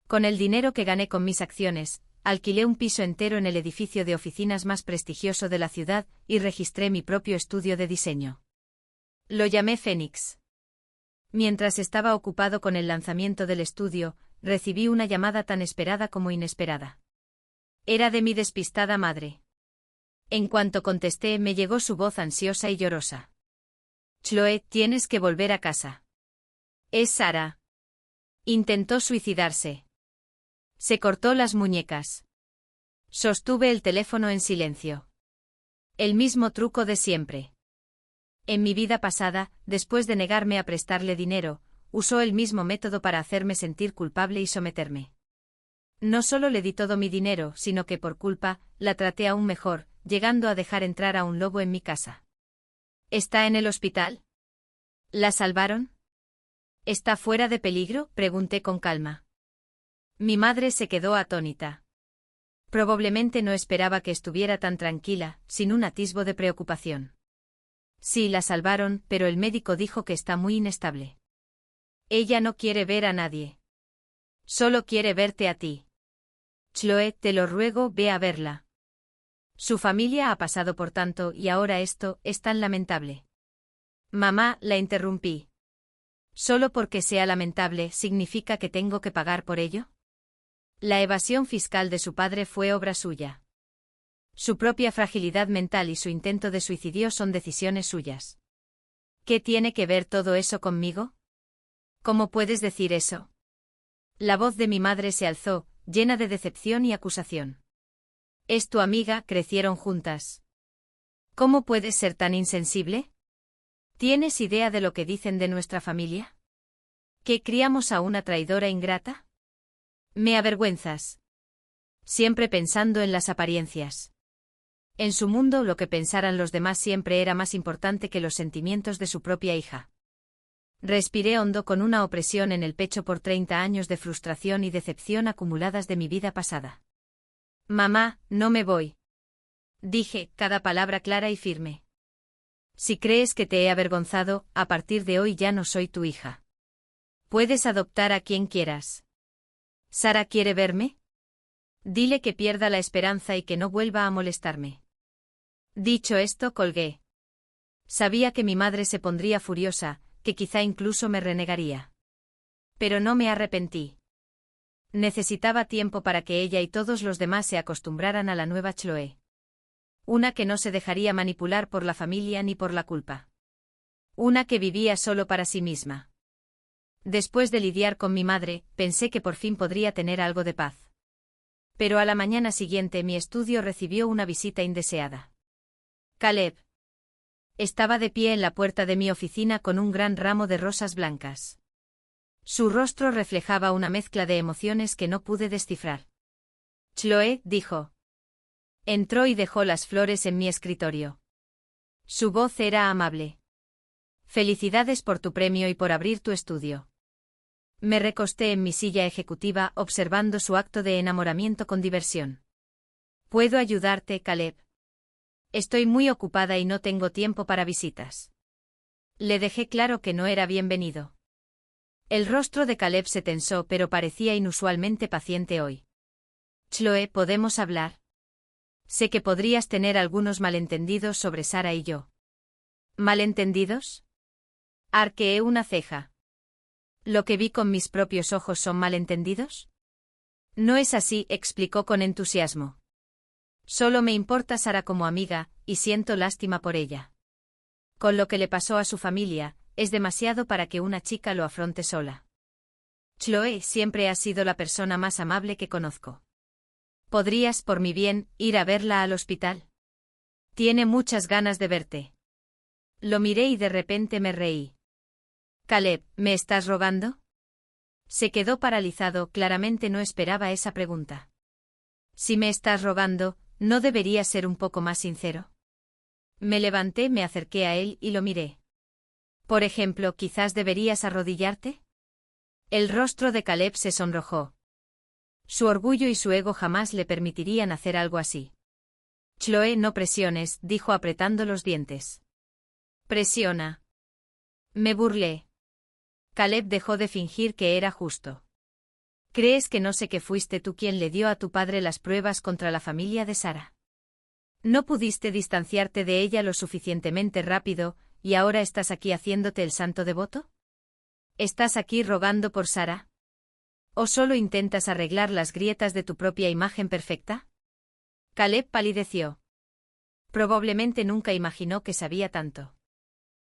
Con el dinero que gané con mis acciones, alquilé un piso entero en el edificio de oficinas más prestigioso de la ciudad y registré mi propio estudio de diseño. Lo llamé Phoenix. Mientras estaba ocupado con el lanzamiento del estudio, recibí una llamada tan esperada como inesperada. Era de mi despistada madre. En cuanto contesté, me llegó su voz ansiosa y llorosa. Chloe, tienes que volver a casa. Es Sara. Intentó suicidarse. Se cortó las muñecas. Sostuve el teléfono en silencio. El mismo truco de siempre. En mi vida pasada, después de negarme a prestarle dinero, usó el mismo método para hacerme sentir culpable y someterme. No solo le di todo mi dinero, sino que por culpa, la traté aún mejor, llegando a dejar entrar a un lobo en mi casa. ¿Está en el hospital? ¿La salvaron? ¿Está fuera de peligro?, pregunté con calma. Mi madre se quedó atónita. Probablemente no esperaba que estuviera tan tranquila, sin un atisbo de preocupación. Sí, la salvaron, pero el médico dijo que está muy inestable. Ella no quiere ver a nadie. Solo quiere verte a ti. Chloe, te lo ruego, ve a verla. Su familia ha pasado por tanto y ahora esto es tan lamentable. Mamá, la interrumpí. ¿Solo porque sea lamentable significa que tengo que pagar por ello? La evasión fiscal de su padre fue obra suya. Su propia fragilidad mental y su intento de suicidio son decisiones suyas. ¿Qué tiene que ver todo eso conmigo? ¿Cómo puedes decir eso? La voz de mi madre se alzó, llena de decepción y acusación. Es tu amiga, crecieron juntas. ¿Cómo puedes ser tan insensible? ¿Tienes idea de lo que dicen de nuestra familia? ¿Que criamos a una traidora ingrata? Me avergüenzas. Siempre pensando en las apariencias. En su mundo, lo que pensaran los demás siempre era más importante que los sentimientos de su propia hija. Respiré hondo con una opresión en el pecho por 30 años de frustración y decepción acumuladas de mi vida pasada. Mamá, no me voy. Dije, cada palabra clara y firme. Si crees que te he avergonzado, a partir de hoy ya no soy tu hija. Puedes adoptar a quien quieras. ¿Sara quiere verme? Dile que pierda la esperanza y que no vuelva a molestarme. Dicho esto, colgué. Sabía que mi madre se pondría furiosa, que quizá incluso me renegaría. Pero no me arrepentí. Necesitaba tiempo para que ella y todos los demás se acostumbraran a la nueva Chloe. Una que no se dejaría manipular por la familia ni por la culpa. Una que vivía solo para sí misma. Después de lidiar con mi madre, pensé que por fin podría tener algo de paz. Pero a la mañana siguiente mi estudio recibió una visita indeseada. Caleb. Estaba de pie en la puerta de mi oficina con un gran ramo de rosas blancas. Su rostro reflejaba una mezcla de emociones que no pude descifrar. Chloe, dijo. Entró y dejó las flores en mi escritorio. Su voz era amable. Felicidades por tu premio y por abrir tu estudio. Me recosté en mi silla ejecutiva observando su acto de enamoramiento con diversión. ¿Puedo ayudarte, Caleb? Estoy muy ocupada y no tengo tiempo para visitas. Le dejé claro que no era bienvenido. El rostro de Caleb se tensó, pero parecía inusualmente paciente hoy. Chloe, ¿podemos hablar? Sé que podrías tener algunos malentendidos sobre Sara y yo. ¿Malentendidos? Arqueé una ceja. ¿Lo que vi con mis propios ojos son malentendidos? No es así, explicó con entusiasmo. Solo me importa Sara como amiga, y siento lástima por ella. Con lo que le pasó a su familia, es demasiado para que una chica lo afronte sola. Chloe siempre ha sido la persona más amable que conozco. ¿Podrías, por mi bien, ir a verla al hospital? Tiene muchas ganas de verte. Lo miré y de repente me reí. Caleb, ¿me estás rogando? Se quedó paralizado, claramente no esperaba esa pregunta. Si me estás rogando, ¿no deberías ser un poco más sincero? Me levanté, me acerqué a él y lo miré. Por ejemplo, ¿quizás deberías arrodillarte? El rostro de Caleb se sonrojó. Su orgullo y su ego jamás le permitirían hacer algo así. Chloe, no presiones, dijo apretando los dientes. Presiona. Me burlé. Caleb dejó de fingir que era justo. ¿Crees que no sé que fuiste tú quien le dio a tu padre las pruebas contra la familia de Sara? ¿No pudiste distanciarte de ella lo suficientemente rápido, y ahora estás aquí haciéndote el santo devoto? ¿Estás aquí rogando por Sara? ¿O solo intentas arreglar las grietas de tu propia imagen perfecta? Caleb palideció. Probablemente nunca imaginó que sabía tanto.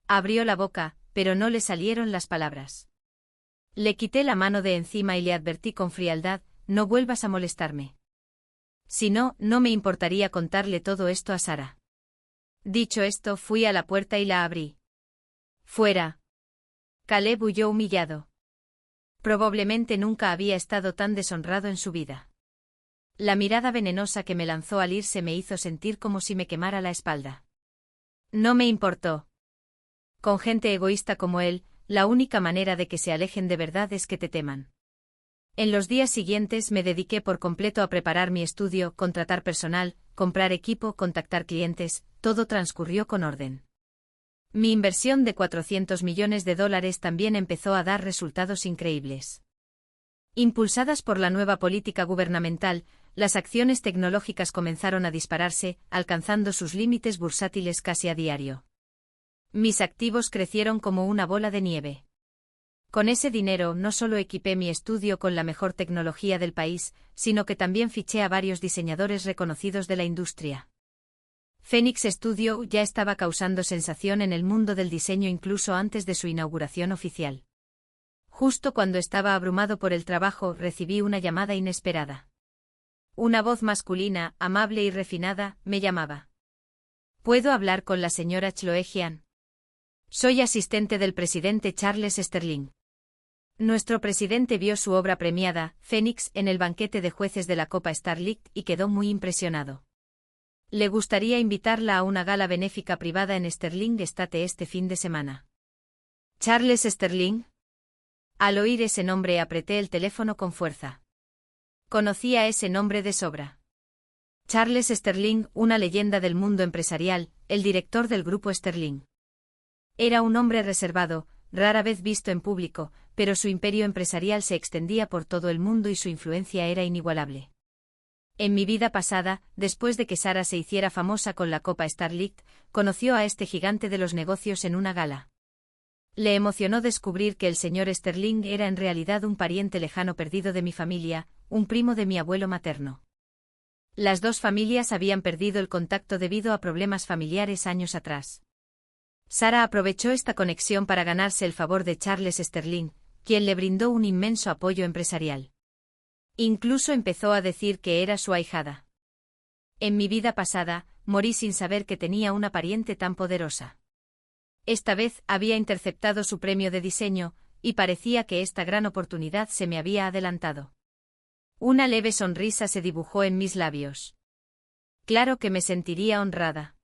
Abrió la boca, pero no le salieron las palabras. Le quité la mano de encima y le advertí con frialdad, no vuelvas a molestarme. Si no, no me importaría contarle todo esto a Sara. Dicho esto, fui a la puerta y la abrí. Fuera. Caleb huyó humillado. Probablemente nunca había estado tan deshonrado en su vida. La mirada venenosa que me lanzó al irse me hizo sentir como si me quemara la espalda. No me importó. Con gente egoísta como él, la única manera de que se alejen de verdad es que te teman. En los días siguientes me dediqué por completo a preparar mi estudio, contratar personal, comprar equipo, contactar clientes, todo transcurrió con orden. Mi inversión de $400 millones también empezó a dar resultados increíbles. Impulsadas por la nueva política gubernamental, las acciones tecnológicas comenzaron a dispararse, alcanzando sus límites bursátiles casi a diario. Mis activos crecieron como una bola de nieve. Con ese dinero no solo equipé mi estudio con la mejor tecnología del país, sino que también fiché a varios diseñadores reconocidos de la industria. Phoenix Studio ya estaba causando sensación en el mundo del diseño incluso antes de su inauguración oficial. Justo cuando estaba abrumado por el trabajo, recibí una llamada inesperada. Una voz masculina, amable y refinada, me llamaba. ¿Puedo hablar con la señora Chloe Jian? Soy asistente del presidente Charles Sterling. Nuestro presidente vio su obra premiada, Phoenix, en el banquete de jueces de la Copa Starlight y quedó muy impresionado. Le gustaría invitarla a una gala benéfica privada en Sterling Estate este fin de semana. ¿Charles Sterling? Al oír ese nombre apreté el teléfono con fuerza. Conocía ese nombre de sobra. Charles Sterling, una leyenda del mundo empresarial, el director del grupo Sterling. Era un hombre reservado, rara vez visto en público, pero su imperio empresarial se extendía por todo el mundo y su influencia era inigualable. En mi vida pasada, después de que Sara se hiciera famosa con la Copa Starlight, conoció a este gigante de los negocios en una gala. Le emocionó descubrir que el señor Sterling era en realidad un pariente lejano perdido de mi familia, un primo de mi abuelo materno. Las dos familias habían perdido el contacto debido a problemas familiares años atrás. Sara aprovechó esta conexión para ganarse el favor de Charles Sterling, quien le brindó un inmenso apoyo empresarial. Incluso empezó a decir que era su ahijada. En mi vida pasada, morí sin saber que tenía una pariente tan poderosa. Esta vez había interceptado su premio de diseño, y parecía que esta gran oportunidad se me había adelantado. Una leve sonrisa se dibujó en mis labios. Claro que me sentiría honrada.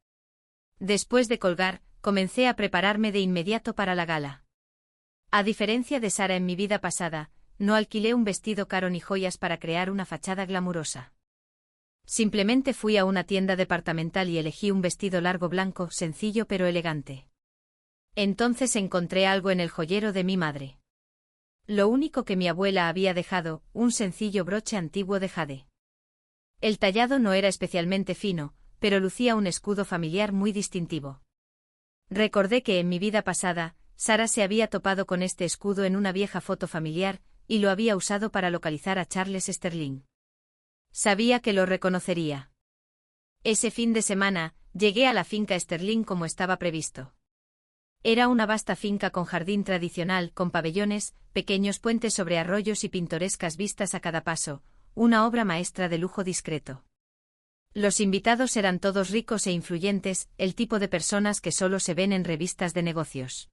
Después de colgar, comencé a prepararme de inmediato para la gala. A diferencia de Sara en mi vida pasada, no alquilé un vestido caro ni joyas para crear una fachada glamurosa. Simplemente fui a una tienda departamental y elegí un vestido largo blanco, sencillo pero elegante. Entonces encontré algo en el joyero de mi madre. Lo único que mi abuela había dejado, un sencillo broche antiguo de jade. El tallado no era especialmente fino, pero lucía un escudo familiar muy distintivo. Recordé que en mi vida pasada, Sara se había topado con este escudo en una vieja foto familiar, y lo había usado para localizar a Charles Sterling. Sabía que lo reconocería. Ese fin de semana, llegué a la finca Sterling como estaba previsto. Era una vasta finca con jardín tradicional, con pabellones, pequeños puentes sobre arroyos y pintorescas vistas a cada paso, una obra maestra de lujo discreto. Los invitados eran todos ricos e influyentes, el tipo de personas que solo se ven en revistas de negocios.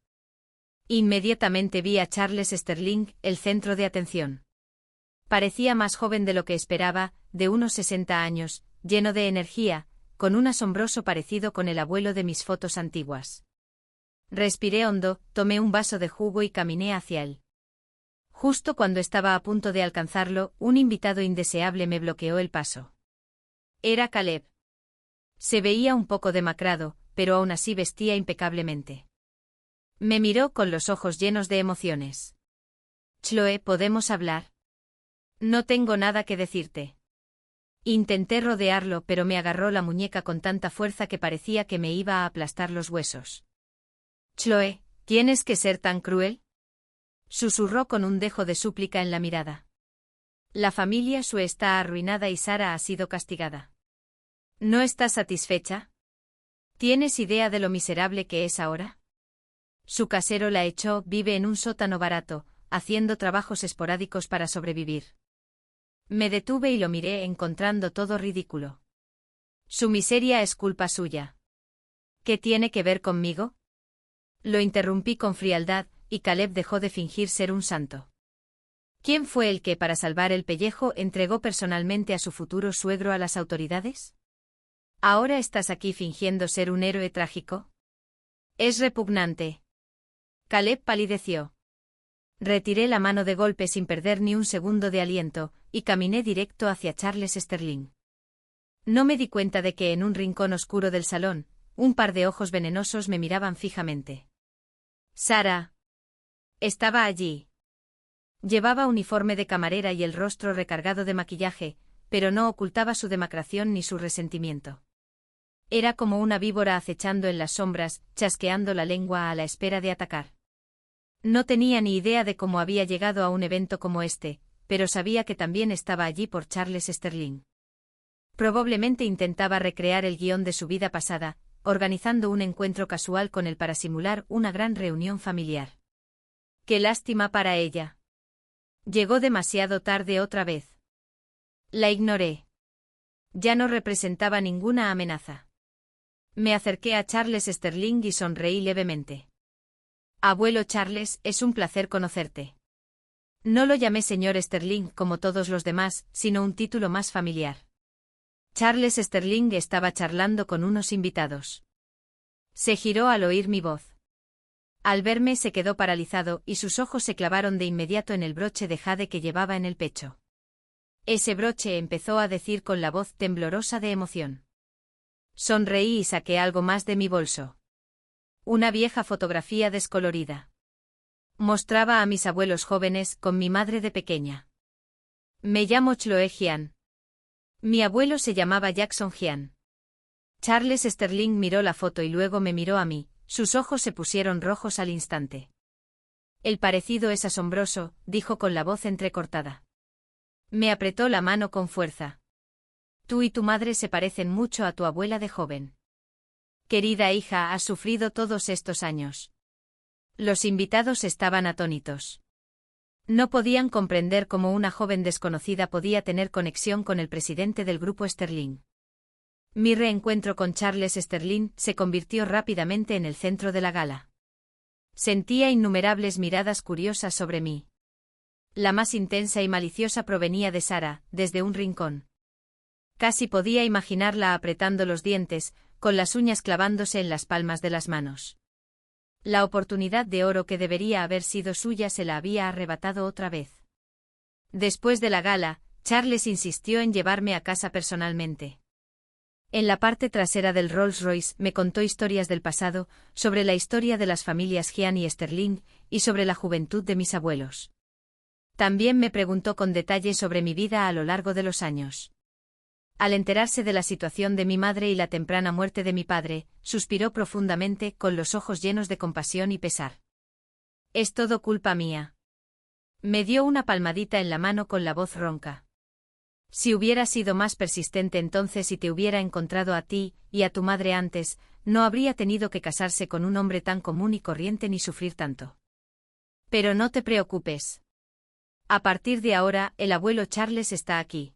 Inmediatamente vi a Charles Sterling, el centro de atención. Parecía más joven de lo que esperaba, de unos 60 años, lleno de energía, con un asombroso parecido con el abuelo de mis fotos antiguas. Respiré hondo, tomé un vaso de jugo y caminé hacia él. Justo cuando estaba a punto de alcanzarlo, un invitado indeseable me bloqueó el paso. Era Caleb. Se veía un poco demacrado, pero aún así vestía impecablemente. Me miró con los ojos llenos de emociones. Chloe, ¿podemos hablar? No tengo nada que decirte. Intenté rodearlo, pero me agarró la muñeca con tanta fuerza que parecía que me iba a aplastar los huesos. Chloe, ¿tienes que ser tan cruel? Susurró con un dejo de súplica en la mirada. La familia Sue está arruinada y Sara ha sido castigada. ¿No estás satisfecha? ¿Tienes idea de lo miserable que es ahora? Su casero la echó, vive en un sótano barato, haciendo trabajos esporádicos para sobrevivir. Me detuve y lo miré, encontrando todo ridículo. Su miseria es culpa suya. ¿Qué tiene que ver conmigo? Lo interrumpí con frialdad, y Caleb dejó de fingir ser un santo. ¿Quién fue el que, para salvar el pellejo, entregó personalmente a su futuro suegro a las autoridades? ¿Ahora estás aquí fingiendo ser un héroe trágico? Es repugnante. Caleb palideció. Retiré la mano de golpe sin perder ni un segundo de aliento, y caminé directo hacia Charles Sterling. No me di cuenta de que en un rincón oscuro del salón, un par de ojos venenosos me miraban fijamente. Sara. Estaba allí. Llevaba uniforme de camarera y el rostro recargado de maquillaje, pero no ocultaba su demacración ni su resentimiento. Era como una víbora acechando en las sombras, chasqueando la lengua a la espera de atacar. No tenía ni idea de cómo había llegado a un evento como este, pero sabía que también estaba allí por Charles Sterling. Probablemente intentaba recrear el guión de su vida pasada, organizando un encuentro casual con él para simular una gran reunión familiar. ¡Qué lástima para ella! Llegó demasiado tarde otra vez. La ignoré. Ya no representaba ninguna amenaza. Me acerqué a Charles Sterling y sonreí levemente. Abuelo Charles, es un placer conocerte. No lo llamé señor Sterling como todos los demás, sino un título más familiar. Charles Sterling estaba charlando con unos invitados. Se giró al oír mi voz. Al verme se quedó paralizado y sus ojos se clavaron de inmediato en el broche de jade que llevaba en el pecho. Ese broche, empezó a decir con la voz temblorosa de emoción. Sonreí y saqué algo más de mi bolso. Una vieja fotografía descolorida. Mostraba a mis abuelos jóvenes con mi madre de pequeña. Me llamo Chloe Jian. Mi abuelo se llamaba Jackson Jian. Charles Sterling miró la foto y luego me miró a mí, sus ojos se pusieron rojos al instante. El parecido es asombroso, dijo con la voz entrecortada. Me apretó la mano con fuerza. Tú y tu madre se parecen mucho a tu abuela de joven. Querida hija, has sufrido todos estos años. Los invitados estaban atónitos. No podían comprender cómo una joven desconocida podía tener conexión con el presidente del grupo Sterling. Mi reencuentro con Charles Sterling se convirtió rápidamente en el centro de la gala. Sentía innumerables miradas curiosas sobre mí. La más intensa y maliciosa provenía de Sara, desde un rincón. Casi podía imaginarla apretando los dientes, con las uñas clavándose en las palmas de las manos. La oportunidad de oro que debería haber sido suya se la había arrebatado otra vez. Después de la gala, Charles insistió en llevarme a casa personalmente. En la parte trasera del Rolls-Royce me contó historias del pasado, sobre la historia de las familias Jian y Sterling, y sobre la juventud de mis abuelos. También me preguntó con detalle sobre mi vida a lo largo de los años. Al enterarse de la situación de mi madre y la temprana muerte de mi padre, suspiró profundamente, con los ojos llenos de compasión y pesar. Es todo culpa mía. Me dio una palmadita en la mano con la voz ronca. Si hubiera sido más persistente entonces y te hubiera encontrado a ti y a tu madre antes, no habría tenido que casarse con un hombre tan común y corriente ni sufrir tanto. Pero no te preocupes. A partir de ahora, el abuelo Charles está aquí.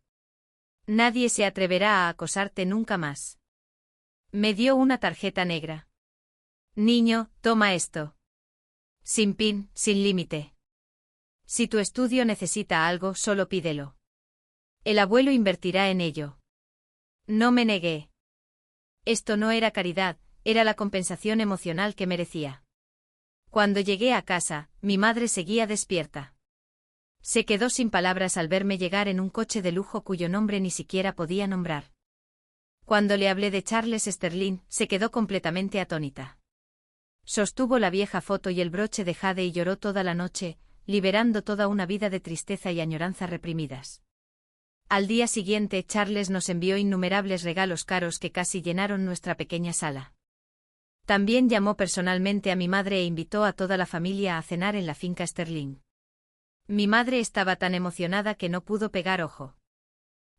Nadie se atreverá a acosarte nunca más. Me dio una tarjeta negra. Niño, toma esto. Sin fin, sin límite. Si tu estudio necesita algo, solo pídelo. El abuelo invertirá en ello. No me negué. Esto no era caridad, era la compensación emocional que merecía. Cuando llegué a casa, mi madre seguía despierta. Se quedó sin palabras al verme llegar en un coche de lujo cuyo nombre ni siquiera podía nombrar. Cuando le hablé de Charles Sterling, se quedó completamente atónita. Sostuvo la vieja foto y el broche de jade y lloró toda la noche, liberando toda una vida de tristeza y añoranza reprimidas. Al día siguiente, Charles nos envió innumerables regalos caros que casi llenaron nuestra pequeña sala. También llamó personalmente a mi madre e invitó a toda la familia a cenar en la finca Sterling. Mi madre estaba tan emocionada que no pudo pegar ojo.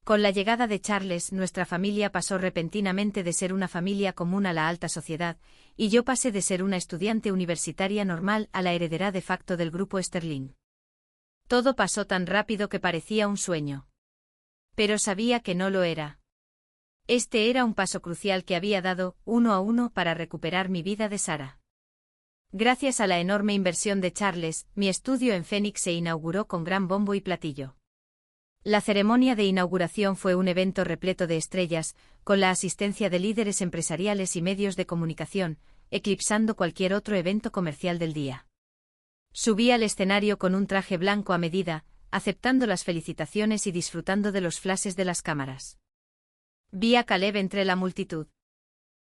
Con la llegada de Charles, nuestra familia pasó repentinamente de ser una familia común a la alta sociedad, y yo pasé de ser una estudiante universitaria normal a la heredera de facto del grupo Sterling. Todo pasó tan rápido que parecía un sueño. Pero sabía que no lo era. Este era un paso crucial que había dado, uno a uno, para recuperar mi vida de Sara. Gracias a la enorme inversión de Charles, mi estudio en Phoenix se inauguró con gran bombo y platillo. La ceremonia de inauguración fue un evento repleto de estrellas, con la asistencia de líderes empresariales y medios de comunicación, eclipsando cualquier otro evento comercial del día. Subí al escenario con un traje blanco a medida, aceptando las felicitaciones y disfrutando de los flashes de las cámaras. Vi a Caleb entre la multitud.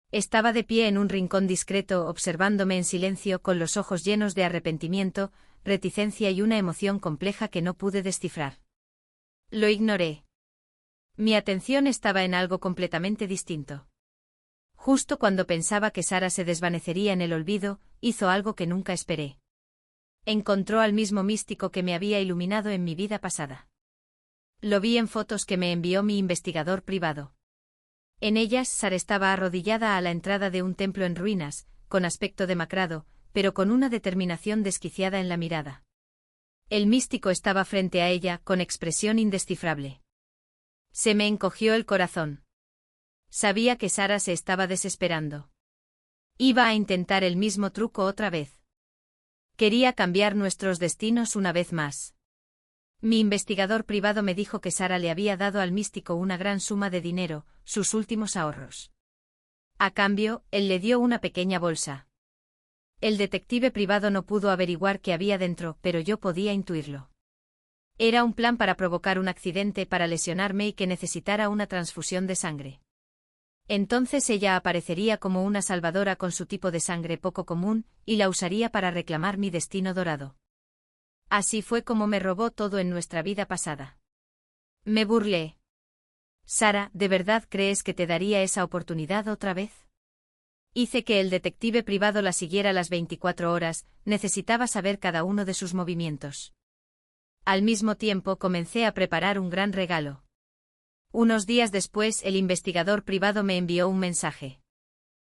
Estaba de pie en un rincón discreto observándome en silencio con los ojos llenos de arrepentimiento, reticencia y una emoción compleja que no pude descifrar. Lo ignoré. Mi atención estaba en algo completamente distinto. Justo cuando pensaba que Sara se desvanecería en el olvido, hizo algo que nunca esperé. Encontró al mismo místico que me había iluminado en mi vida pasada. Lo vi en fotos que me envió mi investigador privado. En ellas, Sara estaba arrodillada a la entrada de un templo en ruinas, con aspecto demacrado, pero con una determinación desquiciada en la mirada. El místico estaba frente a ella, con expresión indescifrable. Se me encogió el corazón. Sabía que Sara se estaba desesperando. Iba a intentar el mismo truco otra vez. Quería cambiar nuestros destinos una vez más. Mi investigador privado me dijo que Sara le había dado al místico una gran suma de dinero, sus últimos ahorros. A cambio, él le dio una pequeña bolsa. El detective privado no pudo averiguar qué había dentro, pero yo podía intuirlo. Era un plan para provocar un accidente para lesionarme y que necesitara una transfusión de sangre. Entonces ella aparecería como una salvadora con su tipo de sangre poco común, y la usaría para reclamar mi destino dorado. Así fue como me robó todo en nuestra vida pasada. Me burlé. Sara, ¿de verdad crees que te daría esa oportunidad otra vez? Hice que el detective privado la siguiera las 24 horas, necesitaba saber cada uno de sus movimientos. Al mismo tiempo comencé a preparar un gran regalo. Unos días después el investigador privado me envió un mensaje.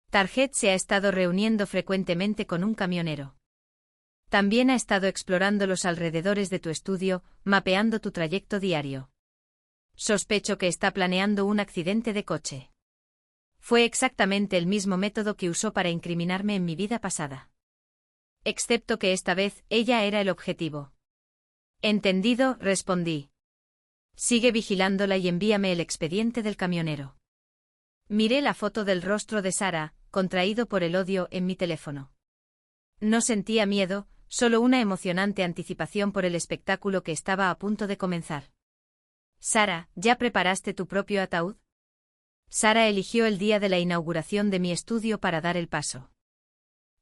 Target se ha estado reuniendo frecuentemente con un camionero. También ha estado explorando los alrededores de tu estudio, mapeando tu trayecto diario. Sospecho que está planeando un accidente de coche. Fue exactamente el mismo método que usó para incriminarme en mi vida pasada. Excepto que esta vez, ella era el objetivo. Entendido, respondí. Sigue vigilándola y envíame el expediente del camionero. Miré la foto del rostro de Sara, contraído por el odio, en mi teléfono. No sentía miedo, solo una emocionante anticipación por el espectáculo que estaba a punto de comenzar. Sara, ¿ya preparaste tu propio ataúd? Sara eligió el día de la inauguración de mi estudio para dar el paso.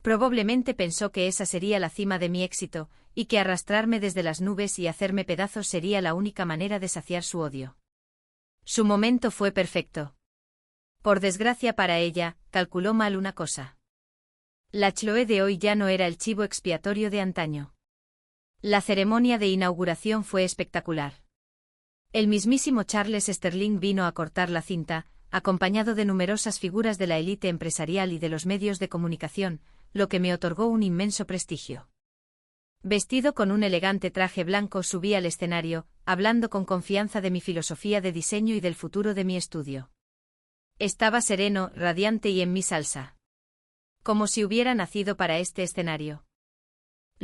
Probablemente pensó que esa sería la cima de mi éxito, y que arrastrarme desde las nubes y hacerme pedazos sería la única manera de saciar su odio. Su momento fue perfecto. Por desgracia para ella, calculó mal una cosa. La Chloe de hoy ya no era el chivo expiatorio de antaño. La ceremonia de inauguración fue espectacular. El mismísimo Charles Sterling vino a cortar la cinta, acompañado de numerosas figuras de la élite empresarial y de los medios de comunicación, lo que me otorgó un inmenso prestigio. Vestido con un elegante traje blanco subí al escenario, hablando con confianza de mi filosofía de diseño y del futuro de mi estudio. Estaba sereno, radiante y en mi salsa. Como si hubiera nacido para este escenario.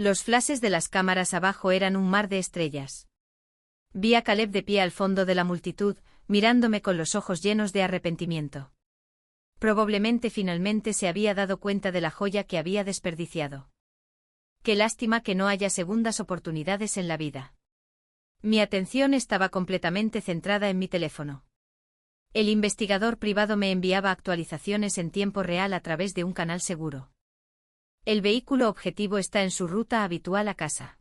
Los flashes de las cámaras abajo eran un mar de estrellas. Vi a Caleb de pie al fondo de la multitud, mirándome con los ojos llenos de arrepentimiento. Probablemente finalmente se había dado cuenta de la joya que había desperdiciado. Qué lástima que no haya segundas oportunidades en la vida. Mi atención estaba completamente centrada en mi teléfono. El investigador privado me enviaba actualizaciones en tiempo real a través de un canal seguro. El vehículo objetivo está en su ruta habitual a casa.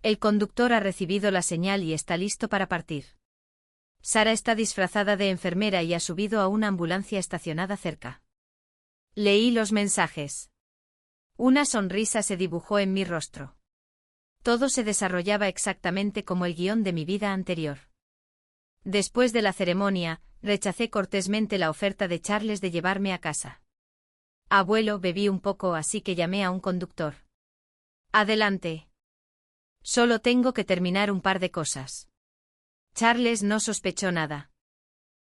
El conductor ha recibido la señal y está listo para partir. Sara está disfrazada de enfermera y ha subido a una ambulancia estacionada cerca. Leí los mensajes. Una sonrisa se dibujó en mi rostro. Todo se desarrollaba exactamente como el guión de mi vida anterior. Después de la ceremonia, rechacé cortésmente la oferta de Charles de llevarme a casa. Abuelo, bebí un poco, así que llamé a un conductor. Adelante. Solo tengo que terminar un par de cosas. Charles no sospechó nada.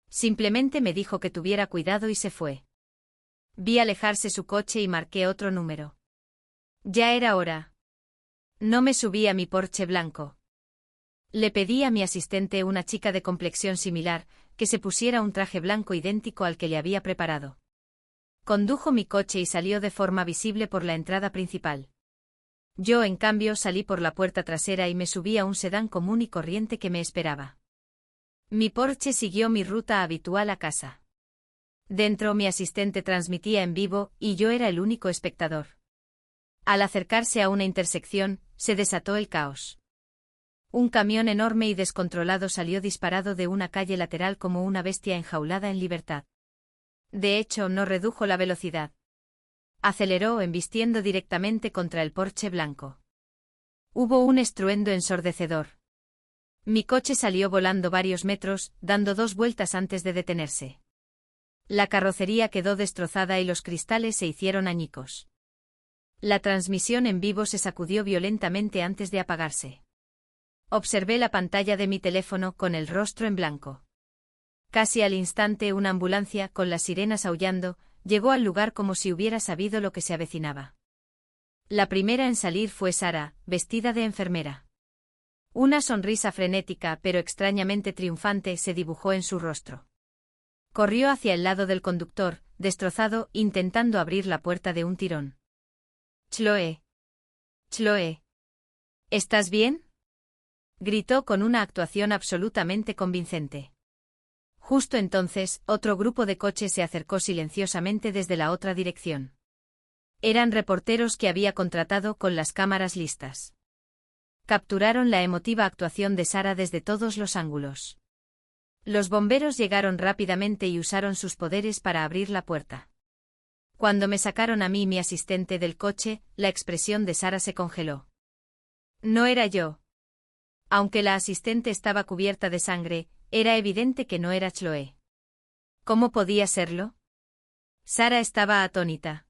Simplemente me dijo que tuviera cuidado y se fue. Vi alejarse su coche y marqué otro número. Ya era hora. No me subí a mi Porsche blanco. Le pedí a mi asistente, una chica de complexión similar, que se pusiera un traje blanco idéntico al que le había preparado. Condujo mi coche y salió de forma visible por la entrada principal. Yo, en cambio, salí por la puerta trasera y me subí a un sedán común y corriente que me esperaba. Mi Porsche siguió mi ruta habitual a casa. Dentro, mi asistente transmitía en vivo y yo era el único espectador. Al acercarse a una intersección, se desató el caos. Un camión enorme y descontrolado salió disparado de una calle lateral como una bestia enjaulada en libertad. De hecho, no redujo la velocidad. Aceleró, embistiendo directamente contra el Porsche blanco. Hubo un estruendo ensordecedor. Mi coche salió volando varios metros, dando 2 vueltas antes de detenerse. La carrocería quedó destrozada y los cristales se hicieron añicos. La transmisión en vivo se sacudió violentamente antes de apagarse. Observé la pantalla de mi teléfono con el rostro en blanco. Casi al instante, una ambulancia, con las sirenas aullando, llegó al lugar como si hubiera sabido lo que se avecinaba. La primera en salir fue Sara, vestida de enfermera. Una sonrisa frenética pero extrañamente triunfante se dibujó en su rostro. Corrió hacia el lado del conductor, destrozado, intentando abrir la puerta de un tirón. Chloe. Chloe. ¿Estás bien?, gritó con una actuación absolutamente convincente. Justo entonces, otro grupo de coches se acercó silenciosamente desde la otra dirección. Eran reporteros que había contratado con las cámaras listas. Capturaron la emotiva actuación de Sara desde todos los ángulos. Los bomberos llegaron rápidamente y usaron sus poderes para abrir la puerta. Cuando me sacaron a mí y mi asistente del coche, la expresión de Sara se congeló. No era yo. Aunque la asistente estaba cubierta de sangre, era evidente que no era Chloe. ¿Cómo podía serlo? Sara estaba atónita.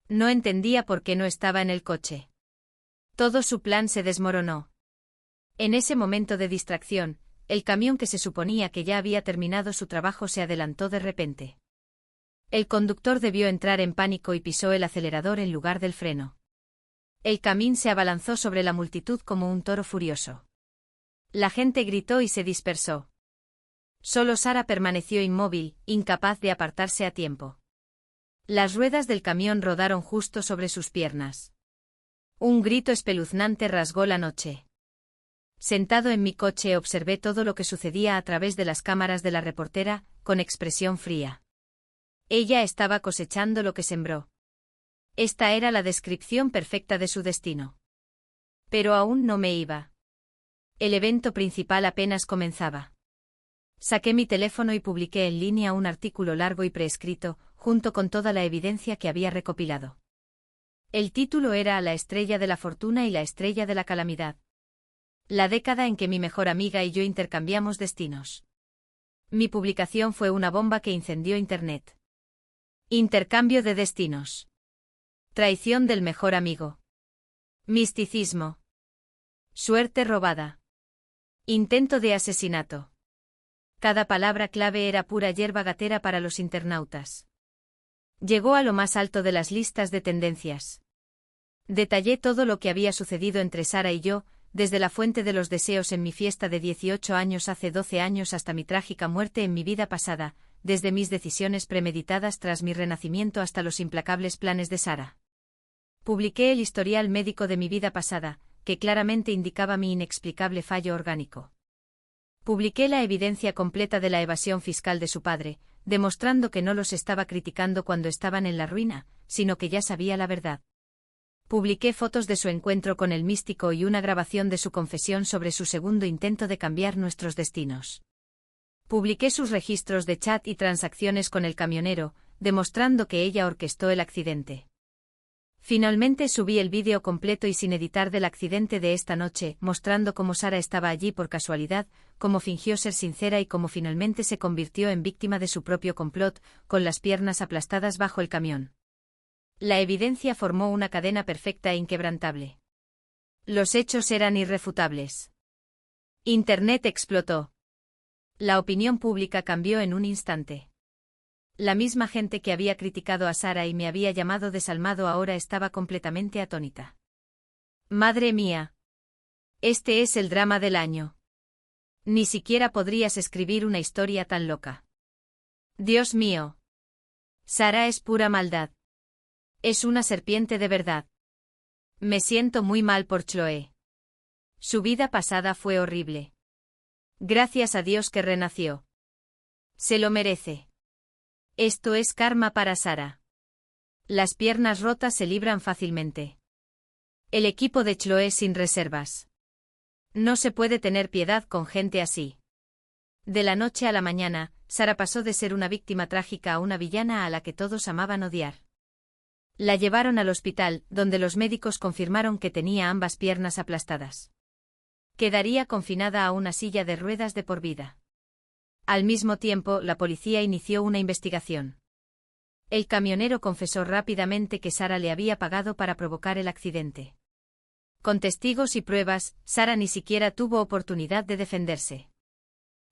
No entendía por qué no estaba en el coche. Todo su plan se desmoronó. En ese momento de distracción, el camión que se suponía que ya había terminado su trabajo se adelantó de repente. El conductor debió entrar en pánico y pisó el acelerador en lugar del freno. El camión se abalanzó sobre la multitud como un toro furioso. La gente gritó y se dispersó. Solo Sara permaneció inmóvil, incapaz de apartarse a tiempo. Las ruedas del camión rodaron justo sobre sus piernas. Un grito espeluznante rasgó la noche. Sentado en mi coche observé todo lo que sucedía a través de las cámaras de la reportera, con expresión fría. Ella estaba cosechando lo que sembró. Esta era la descripción perfecta de su destino. Pero aún no me iba. El evento principal apenas comenzaba. Saqué mi teléfono y publiqué en línea un artículo largo y preescrito, junto con toda la evidencia que había recopilado. El título era La estrella de la fortuna y la estrella de la calamidad. La década en que mi mejor amiga y yo intercambiamos destinos. Mi publicación fue una bomba que incendió Internet. Intercambio de destinos. Traición del mejor amigo. Misticismo. Suerte robada. Intento de asesinato. Cada palabra clave era pura hierba gatera para los internautas. Llegó a lo más alto de las listas de tendencias. Detallé todo lo que había sucedido entre Sara y yo, desde la fuente de los deseos en mi fiesta de 18 años hace 12 años hasta mi trágica muerte en mi vida pasada, desde mis decisiones premeditadas tras mi renacimiento hasta los implacables planes de Sara. Publiqué el historial médico de mi vida pasada, que claramente indicaba mi inexplicable fallo orgánico. Publiqué la evidencia completa de la evasión fiscal de su padre, demostrando que no los estaba criticando cuando estaban en la ruina, sino que ya sabía la verdad. Publiqué fotos de su encuentro con el místico y una grabación de su confesión sobre su segundo intento de cambiar nuestros destinos. Publiqué sus registros de chat y transacciones con el camionero, demostrando que ella orquestó el accidente. Finalmente subí el vídeo completo y sin editar del accidente de esta noche, mostrando cómo Sara estaba allí por casualidad, cómo fingió ser sincera y cómo finalmente se convirtió en víctima de su propio complot, con las piernas aplastadas bajo el camión. La evidencia formó una cadena perfecta e inquebrantable. Los hechos eran irrefutables. Internet explotó. La opinión pública cambió en un instante. La misma gente que había criticado a Sara y me había llamado desalmado ahora estaba completamente atónita. Madre mía. Este es el drama del año. Ni siquiera podrías escribir una historia tan loca. Dios mío. Sara es pura maldad. Es una serpiente de verdad. Me siento muy mal por Chloe. Su vida pasada fue horrible. Gracias a Dios que renació. Se lo merece. Esto es karma para Sara. Las piernas rotas se libran fácilmente. El equipo de Chloe sin reservas. No se puede tener piedad con gente así. De la noche a la mañana, Sara pasó de ser una víctima trágica a una villana a la que todos amaban odiar. La llevaron al hospital, donde los médicos confirmaron que tenía ambas piernas aplastadas. Quedaría confinada a una silla de ruedas de por vida. Al mismo tiempo, la policía inició una investigación. El camionero confesó rápidamente que Sara le había pagado para provocar el accidente. Con testigos y pruebas, Sara ni siquiera tuvo oportunidad de defenderse.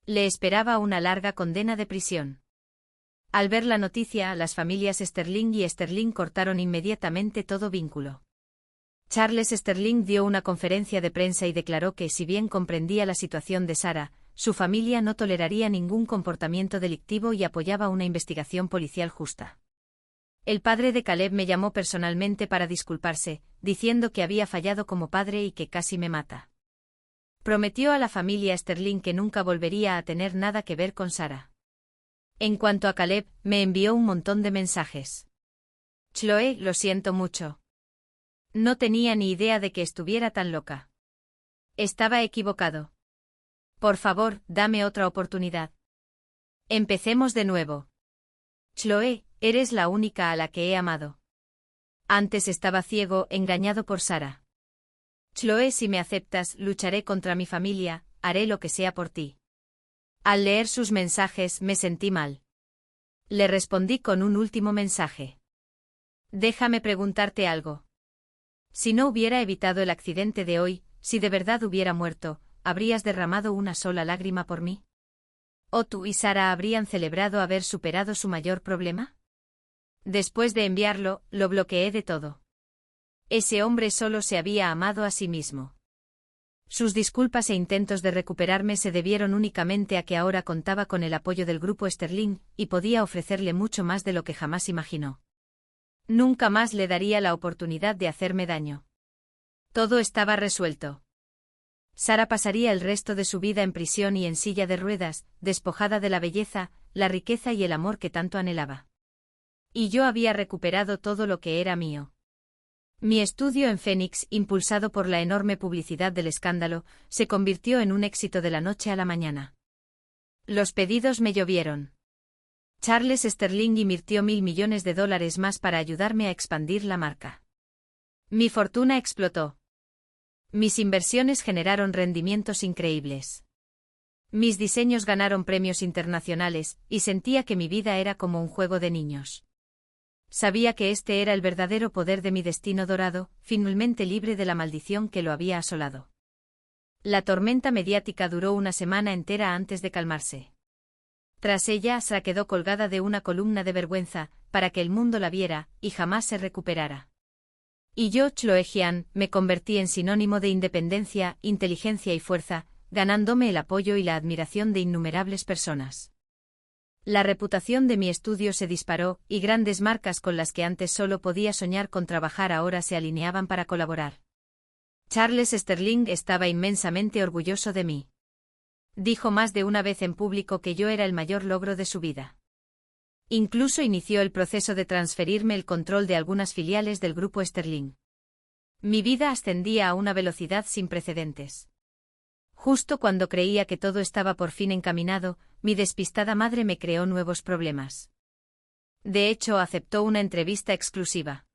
Le esperaba una larga condena de prisión. Al ver la noticia, las familias Sterling y Sterling cortaron inmediatamente todo vínculo. Charles Sterling dio una conferencia de prensa y declaró que, si bien comprendía la situación de Sara, su familia no toleraría ningún comportamiento delictivo y apoyaba una investigación policial justa. El padre de Caleb me llamó personalmente para disculparse, diciendo que había fallado como padre y que casi me mata. Prometió a la familia Sterling que nunca volvería a tener nada que ver con Sara. En cuanto a Caleb, me envió un montón de mensajes. Chloe, lo siento mucho. No tenía ni idea de que estuviera tan loca. Estaba equivocado. Por favor, dame otra oportunidad. Empecemos de nuevo. Chloe, eres la única a la que he amado. Antes estaba ciego, engañado por Sara. Chloe, si me aceptas, lucharé contra mi familia, haré lo que sea por ti. Al leer sus mensajes me sentí mal. Le respondí con un último mensaje. Déjame preguntarte algo. Si no hubiera evitado el accidente de hoy, si de verdad hubiera muerto, ¿habrías derramado una sola lágrima por mí? ¿O tú y Sara habrían celebrado haber superado su mayor problema? Después de enviarlo, lo bloqueé de todo. Ese hombre solo se había amado a sí mismo. Sus disculpas e intentos de recuperarme se debieron únicamente a que ahora contaba con el apoyo del grupo Sterling, y podía ofrecerle mucho más de lo que jamás imaginó. Nunca más le daría la oportunidad de hacerme daño. Todo estaba resuelto. Sara pasaría el resto de su vida en prisión y en silla de ruedas, despojada de la belleza, la riqueza y el amor que tanto anhelaba. Y yo había recuperado todo lo que era mío. Mi estudio en Phoenix, impulsado por la enorme publicidad del escándalo, se convirtió en un éxito de la noche a la mañana. Los pedidos me llovieron. Charles Sterling invirtió $1.000 millones más para ayudarme a expandir la marca. Mi fortuna explotó. Mis inversiones generaron rendimientos increíbles. Mis diseños ganaron premios internacionales, y sentía que mi vida era como un juego de niños. Sabía que este era el verdadero poder de mi destino dorado, finalmente libre de la maldición que lo había asolado. La tormenta mediática duró una semana entera antes de calmarse. Tras ella, Sara quedó colgada de una columna de vergüenza, para que el mundo la viera, y jamás se recuperara. Y yo, Chloe Jian, me convertí en sinónimo de independencia, inteligencia y fuerza, ganándome el apoyo y la admiración de innumerables personas. La reputación de mi estudio se disparó, y grandes marcas con las que antes solo podía soñar con trabajar ahora se alineaban para colaborar. Charles Sterling estaba inmensamente orgulloso de mí. Dijo más de una vez en público que yo era el mayor logro de su vida. Incluso inició el proceso de transferirme el control de algunas filiales del grupo Sterling. Mi vida ascendía a una velocidad sin precedentes. Justo cuando creía que todo estaba por fin encaminado, mi despistada madre me creó nuevos problemas. De hecho, aceptó una entrevista exclusiva.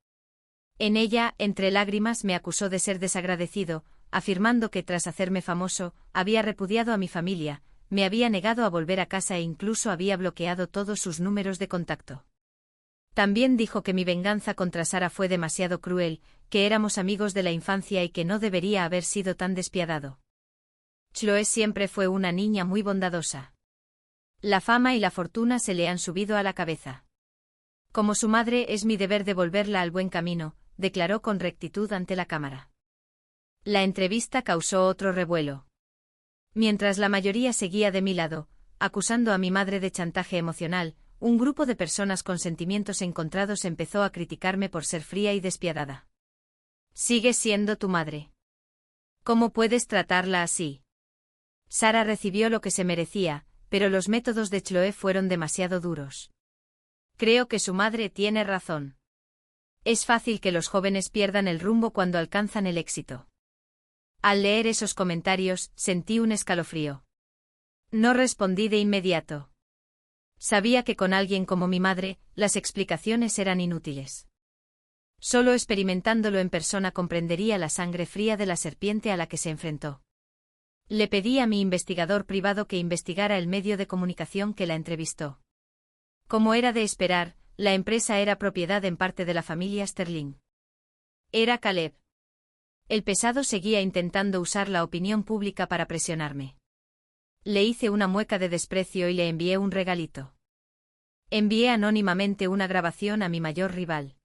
En ella, entre lágrimas, me acusó de ser desagradecido, afirmando que tras hacerme famoso, había repudiado a mi familia, me había negado a volver a casa e incluso había bloqueado todos sus números de contacto. También dijo que mi venganza contra Sara fue demasiado cruel, que éramos amigos de la infancia y que no debería haber sido tan despiadado. Chloe siempre fue una niña muy bondadosa. La fama y la fortuna se le han subido a la cabeza. Como su madre, es mi deber devolverla al buen camino, declaró con rectitud ante la cámara. La entrevista causó otro revuelo. Mientras la mayoría seguía de mi lado, acusando a mi madre de chantaje emocional, un grupo de personas con sentimientos encontrados empezó a criticarme por ser fría y despiadada. «Sigues siendo tu madre. ¿Cómo puedes tratarla así?» Sara recibió lo que se merecía, pero los métodos de Chloe fueron demasiado duros. Creo que su madre tiene razón. Es fácil que los jóvenes pierdan el rumbo cuando alcanzan el éxito. Al leer esos comentarios, sentí un escalofrío. No respondí de inmediato. Sabía que con alguien como mi madre, las explicaciones eran inútiles. Solo experimentándolo en persona comprendería la sangre fría de la serpiente a la que se enfrentó. Le pedí a mi investigador privado que investigara el medio de comunicación que la entrevistó. Como era de esperar, la empresa era propiedad en parte de la familia Sterling. Era Caleb. El pesado seguía intentando usar la opinión pública para presionarme. Le hice una mueca de desprecio y le envié un regalito. Envié anónimamente una grabación a mi mayor rival.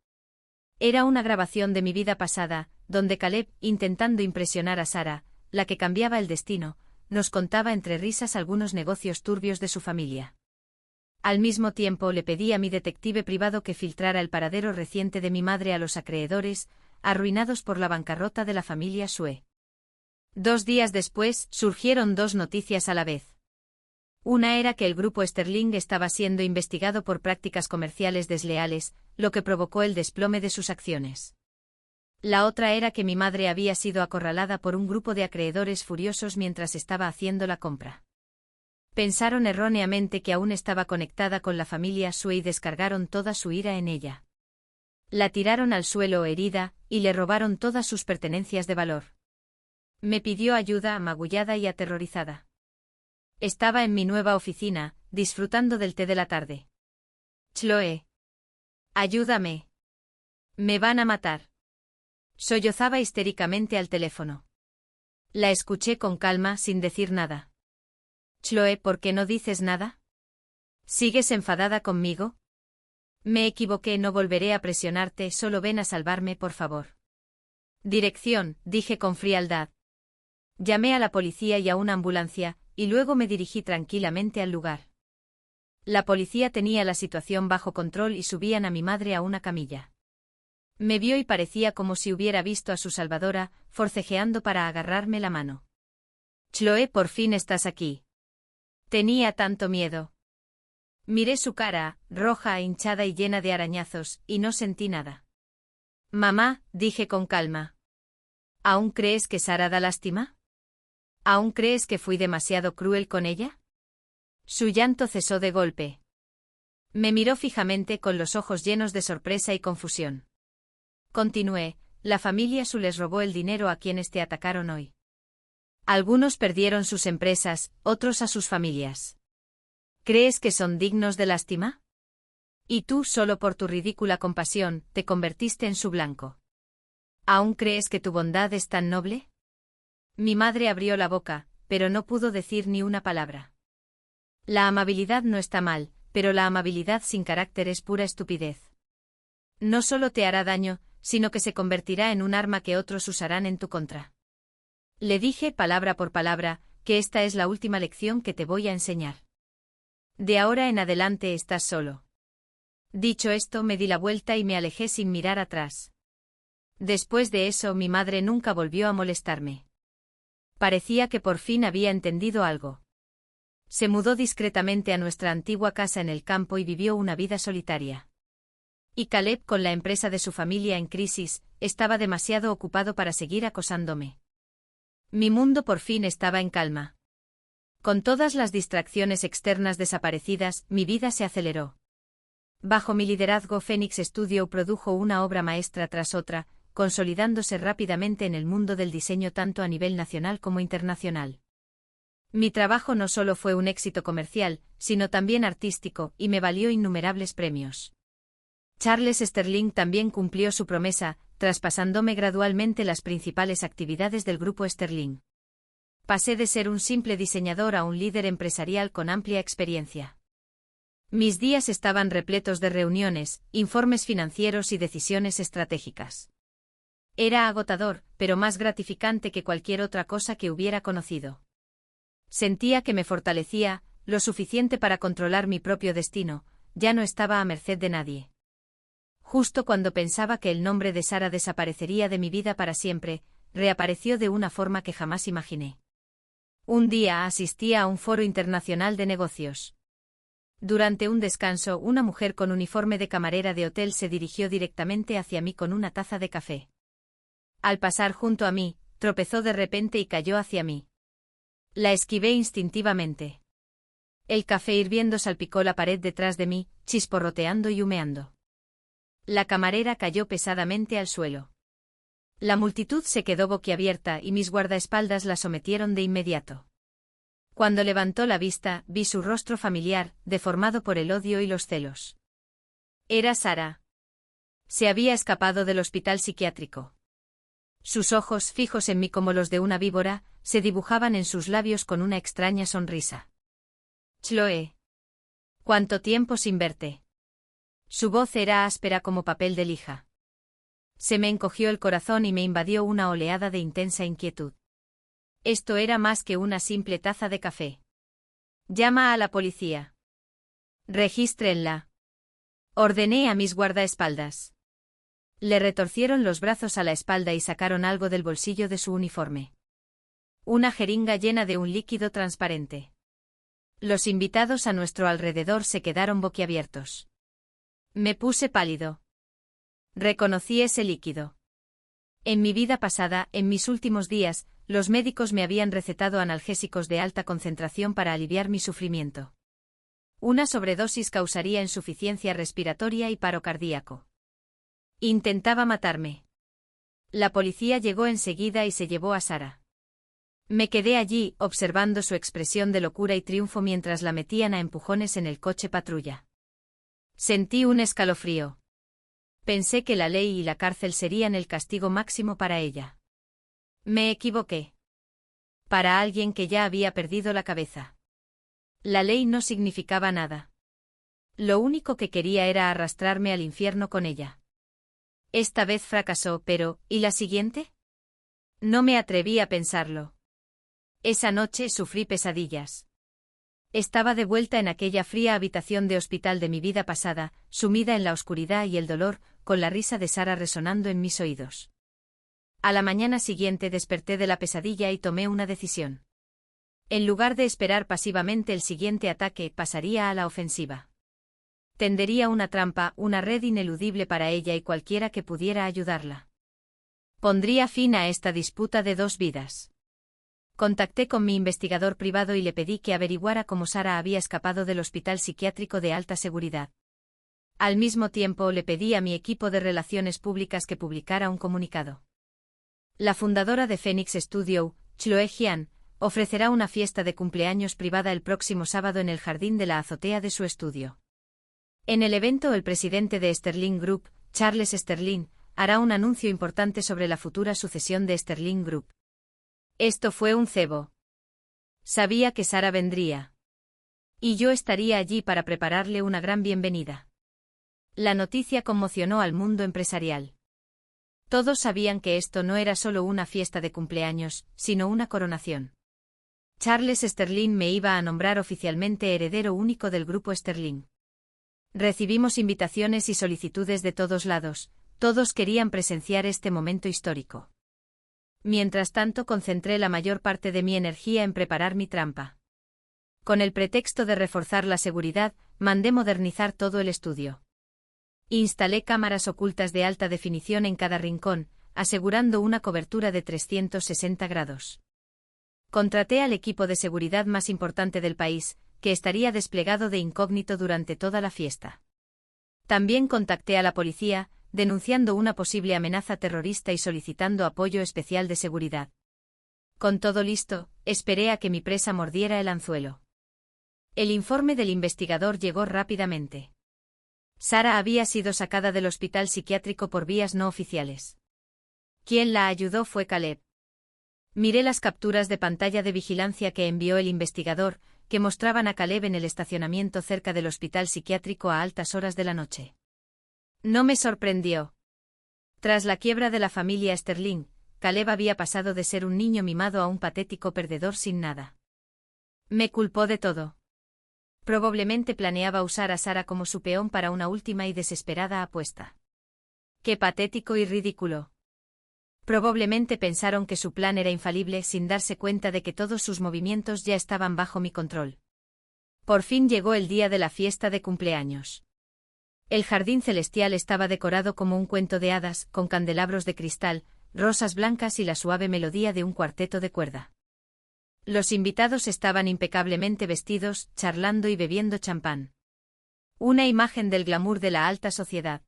Era una grabación de mi vida pasada, donde Caleb, intentando impresionar a Sara, la que cambiaba el destino, nos contaba entre risas algunos negocios turbios de su familia. Al mismo tiempo le pedí a mi detective privado que filtrara el paradero reciente de mi madre a los acreedores, arruinados por la bancarrota de la familia Sue. 2 días después, surgieron 2 noticias a la vez. Una era que el grupo Sterling estaba siendo investigado por prácticas comerciales desleales, lo que provocó el desplome de sus acciones. La otra era que mi madre había sido acorralada por un grupo de acreedores furiosos mientras estaba haciendo la compra. Pensaron erróneamente que aún estaba conectada con la familia Sue y descargaron toda su ira en ella. La tiraron al suelo herida, y le robaron todas sus pertenencias de valor. Me pidió ayuda magullada y aterrorizada. Estaba en mi nueva oficina, disfrutando del té de la tarde. «Chloe. Ayúdame. Me van a matar». Sollozaba histéricamente al teléfono. La escuché con calma sin decir nada. «Chloe, ¿por qué no dices nada? ¿Sigues enfadada conmigo?» «Me equivoqué, no volveré a presionarte, solo ven a salvarme, por favor». «Dirección», dije con frialdad. Llamé a la policía y a una ambulancia, y luego me dirigí tranquilamente al lugar. La policía tenía la situación bajo control y subían a mi madre a una camilla. Me vio y parecía como si hubiera visto a su salvadora, forcejeando para agarrarme la mano. «Chloe, por fin estás aquí». Tenía tanto miedo. Miré su cara, roja, hinchada y llena de arañazos, y no sentí nada. «Mamá», dije con calma. «¿Aún crees que Sara da lástima? ¿Aún crees que fui demasiado cruel con ella?» Su llanto cesó de golpe. Me miró fijamente con los ojos llenos de sorpresa y confusión. Continué, la familia Su les robó el dinero a quienes te atacaron hoy. Algunos perdieron sus empresas, otros a sus familias. ¿Crees que son dignos de lástima? Y tú, solo por tu ridícula compasión, te convertiste en su blanco. ¿Aún crees que tu bondad es tan noble? Mi madre abrió la boca, pero no pudo decir ni una palabra. La amabilidad no está mal, pero la amabilidad sin carácter es pura estupidez. No solo te hará daño, sino que se convertirá en un arma que otros usarán en tu contra. Le dije, palabra por palabra, que esta es la última lección que te voy a enseñar. De ahora en adelante estás solo. Dicho esto, me di la vuelta y me alejé sin mirar atrás. Después de eso, mi madre nunca volvió a molestarme. Parecía que por fin había entendido algo. Se mudó discretamente a nuestra antigua casa en el campo y vivió una vida solitaria. Y Caleb, con la empresa de su familia en crisis, estaba demasiado ocupado para seguir acosándome. Mi mundo por fin estaba en calma. Con todas las distracciones externas desaparecidas, mi vida se aceleró. Bajo mi liderazgo, Phoenix Studio produjo una obra maestra tras otra, consolidándose rápidamente en el mundo del diseño tanto a nivel nacional como internacional. Mi trabajo no solo fue un éxito comercial, sino también artístico, y me valió innumerables premios. Charles Sterling también cumplió su promesa, traspasándome gradualmente las principales actividades del grupo Sterling. Pasé de ser un simple diseñador a un líder empresarial con amplia experiencia. Mis días estaban repletos de reuniones, informes financieros y decisiones estratégicas. Era agotador, pero más gratificante que cualquier otra cosa que hubiera conocido. Sentía que me fortalecía, lo suficiente para controlar mi propio destino, ya no estaba a merced de nadie. Justo cuando pensaba que el nombre de Sara desaparecería de mi vida para siempre, reapareció de una forma que jamás imaginé. Un día asistí a un foro internacional de negocios. Durante un descanso, una mujer con uniforme de camarera de hotel se dirigió directamente hacia mí con una taza de café. Al pasar junto a mí, tropezó de repente y cayó hacia mí. La esquivé instintivamente. El café hirviendo salpicó la pared detrás de mí, chisporroteando y humeando. La camarera cayó pesadamente al suelo. La multitud se quedó boquiabierta y mis guardaespaldas la sometieron de inmediato. Cuando levantó la vista, vi su rostro familiar, deformado por el odio y los celos. Era Sara. Se había escapado del hospital psiquiátrico. Sus ojos, fijos en mí como los de una víbora, se dibujaban en sus labios con una extraña sonrisa. Chloe. ¿Cuánto tiempo sin verte? Su voz era áspera como papel de lija. Se me encogió el corazón y me invadió una oleada de intensa inquietud. Esto era más que una simple taza de café. Llama a la policía. Regístrenla. Ordené a mis guardaespaldas. Le retorcieron los brazos a la espalda y sacaron algo del bolsillo de su uniforme. Una jeringa llena de un líquido transparente. Los invitados a nuestro alrededor se quedaron boquiabiertos. Me puse pálido. Reconocí ese líquido. En mi vida pasada, en mis últimos días, los médicos me habían recetado analgésicos de alta concentración para aliviar mi sufrimiento. Una sobredosis causaría insuficiencia respiratoria y paro cardíaco. Intentaba matarme. La policía llegó enseguida y se llevó a Sara. Me quedé allí, observando su expresión de locura y triunfo mientras la metían a empujones en el coche patrulla. Sentí un escalofrío. Pensé que la ley y la cárcel serían el castigo máximo para ella. Me equivoqué. Para alguien que ya había perdido la cabeza. La ley no significaba nada. Lo único que quería era arrastrarme al infierno con ella. Esta vez fracasó, pero ¿y la siguiente? No me atreví a pensarlo. Esa noche sufrí pesadillas. Estaba de vuelta en aquella fría habitación de hospital de mi vida pasada, sumida en la oscuridad y el dolor, con la risa de Sara resonando en mis oídos. A la mañana siguiente desperté de la pesadilla y tomé una decisión. En lugar de esperar pasivamente el siguiente ataque, pasaría a la ofensiva. Tendería una trampa, una red ineludible para ella y cualquiera que pudiera ayudarla. Pondría fin a esta disputa de dos vidas. Contacté con mi investigador privado y le pedí que averiguara cómo Sara había escapado del hospital psiquiátrico de alta seguridad. Al mismo tiempo le pedí a mi equipo de relaciones públicas que publicara un comunicado. La fundadora de Phoenix Studio, Chloe Jian, ofrecerá una fiesta de cumpleaños privada el próximo sábado en el jardín de la azotea de su estudio. En el evento el presidente de Sterling Group, Charles Sterling, hará un anuncio importante sobre la futura sucesión de Sterling Group. Esto fue un cebo. Sabía que Sara vendría. Y yo estaría allí para prepararle una gran bienvenida. La noticia conmocionó al mundo empresarial. Todos sabían que esto no era solo una fiesta de cumpleaños, sino una coronación. Charles Sterling me iba a nombrar oficialmente heredero único del grupo Sterling. Recibimos invitaciones y solicitudes de todos lados, todos querían presenciar este momento histórico. Mientras tanto concentré la mayor parte de mi energía en preparar mi trampa. Con el pretexto de reforzar la seguridad, mandé modernizar todo el estudio. Instalé cámaras ocultas de alta definición en cada rincón, asegurando una cobertura de 360 grados. Contraté al equipo de seguridad más importante del país, que estaría desplegado de incógnito durante toda la fiesta. También contacté a la policía, denunciando una posible amenaza terrorista y solicitando apoyo especial de seguridad. Con todo listo, esperé a que mi presa mordiera el anzuelo. El informe del investigador llegó rápidamente. Sara había sido sacada del hospital psiquiátrico por vías no oficiales. Quien la ayudó fue Caleb. Miré las capturas de pantalla de vigilancia que envió el investigador, que mostraban a Caleb en el estacionamiento cerca del hospital psiquiátrico a altas horas de la noche. No me sorprendió. Tras la quiebra de la familia Sterling, Caleb había pasado de ser un niño mimado a un patético perdedor sin nada. Me culpó de todo. Probablemente planeaba usar a Sara como su peón para una última y desesperada apuesta. ¡Qué patético y ridículo! Probablemente pensaron que su plan era infalible sin darse cuenta de que todos sus movimientos ya estaban bajo mi control. Por fin llegó el día de la fiesta de cumpleaños. El jardín celestial estaba decorado como un cuento de hadas, con candelabros de cristal, rosas blancas y la suave melodía de un cuarteto de cuerda. Los invitados estaban impecablemente vestidos, charlando y bebiendo champán. Una imagen del glamour de la alta sociedad.